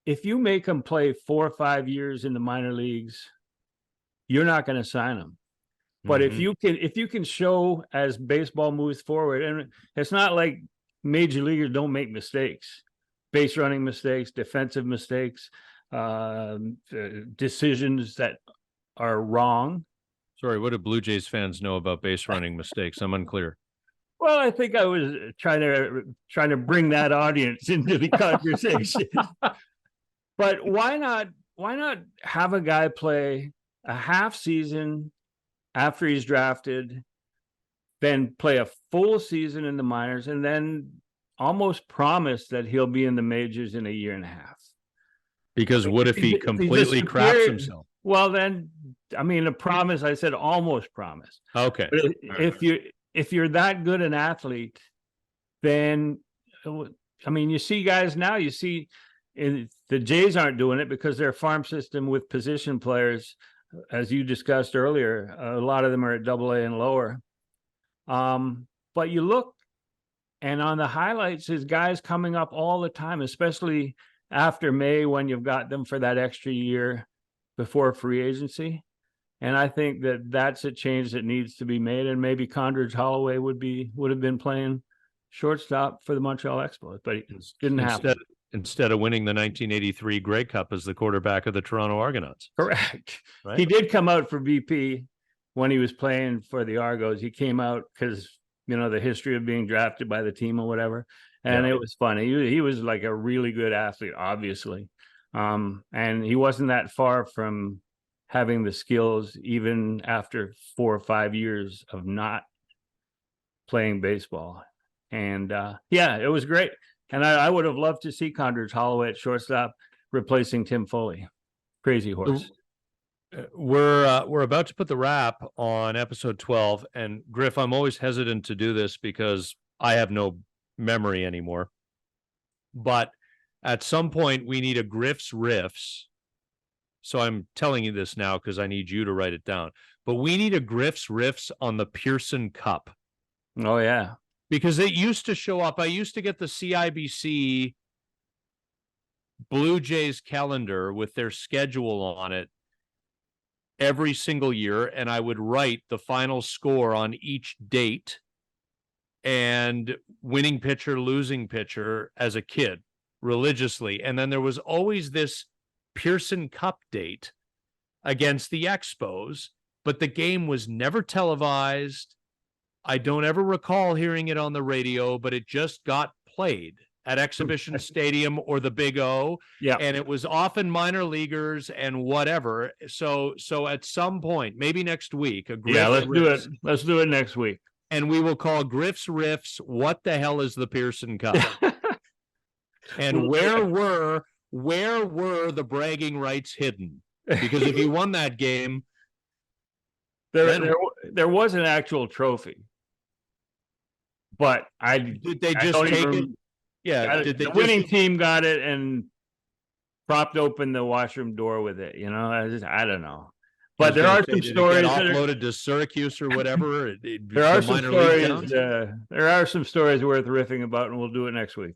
if you make them play 4 or 5 years in the minor leagues, you're not going to sign them. But if you can show, as baseball moves forward, and it's not like major leaguers don't make mistakes, base running mistakes, defensive mistakes, decisions that are wrong. Sorry, what do Blue Jays fans know about base running mistakes? I'm unclear. Well, I think I was trying to bring that audience into the conversation. But why not have a guy play a half season after he's drafted, then play a full season in the minors, and then almost promise that he'll be in the majors in a year and a half? Because what if he completely craps himself? Well, then, I mean, a promise, I said almost promise. Okay. But if you're that good an athlete, then, I mean, you see guys now, the Jays aren't doing it because their farm system with position players, as you discussed earlier, a lot of them are at AA and lower. But you look, and on the highlights is guys coming up all the time, especially after May when you've got them for that extra year before free agency. And I think that's a change that needs to be made. And maybe Condredge Holloway would have been playing shortstop for the Montreal Expos, but it didn't happen. Instead of winning the 1983 Grey Cup as the quarterback of the Toronto Argonauts. Correct. Right? He did come out for VP when he was playing for the Argos. He came out because, the history of being drafted by the team or whatever. And It was funny. He was like a really good athlete, obviously. And he wasn't that far from having the skills even after 4 or 5 years of not playing baseball. And it was great. And I would have loved to see Condredge Holloway at shortstop replacing Tim Foley. Crazy horse. We're about to put the wrap on episode 12. And Griff, I'm always hesitant to do this because I have no memory anymore. But at some point we need a Griff's Riffs. So I'm telling you this now because I need you to write it down. But we need a Griff's Riffs on the Pearson Cup. Oh, yeah. Because it used to show up. I used to get the CIBC Blue Jays calendar with their schedule on it every single year, and I would write the final score on each date and winning pitcher, losing pitcher as a kid religiously. And then there was always this Pearson Cup date against the Expos, but the game was never televised. I don't ever recall hearing it on the radio, but it just got played at Exhibition Stadium or the Big O. Yeah. And it was often minor leaguers and whatever. So at some point, maybe next week, let's do it. Let's do it next week. And we will call Griff's Riffs, what the hell is the Pearson Cup? And where were the bragging rights hidden? Because if you won that game, there was an actual trophy. But did they just take it? Yeah, the winning team got it and propped open the washroom door with it. I don't know. But there are some stories offloaded to Syracuse or whatever. There are some stories. There are some stories worth riffing about, and we'll do it next week.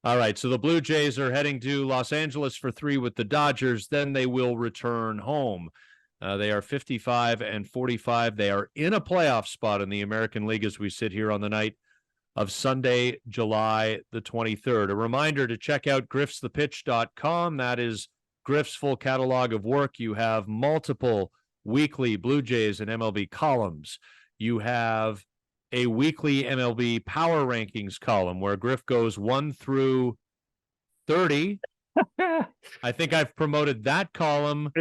All right. So the Blue Jays are heading to Los Angeles for 3 with the Dodgers. Then they will return home. They are 55-45. They are in a playoff spot in the American League as we sit here on the night of Sunday, July the 23rd. A reminder to check out griffsthepitch.com. That is Griff's full catalog of work. You have multiple weekly Blue Jays and MLB columns. You have a weekly MLB power rankings column where Griff goes 1 through 30. I think I've promoted that column,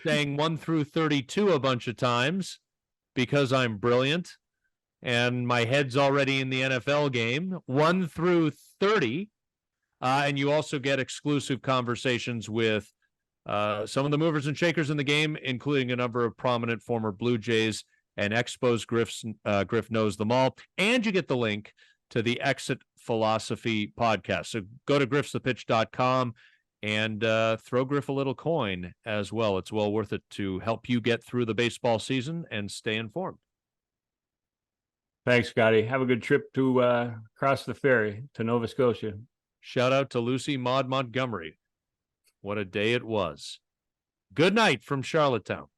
saying 1 through 32 a bunch of times because I'm brilliant and my head's already in the NFL game. 1 through 30. And you also get exclusive conversations with some of the movers and shakers in the game, including a number of prominent former Blue Jays and Expos. Griff knows them all. And you get the link to the Exit Philosophy podcast. So go to griffsthepitch.com and throw Griff a little coin as well. It's well worth it to help you get through the baseball season and stay informed. Thanks, Scotty. Have a good trip to cross the ferry to Nova Scotia. Shout out to Lucy Maud Montgomery. What a day it was. Good night from Charlottetown.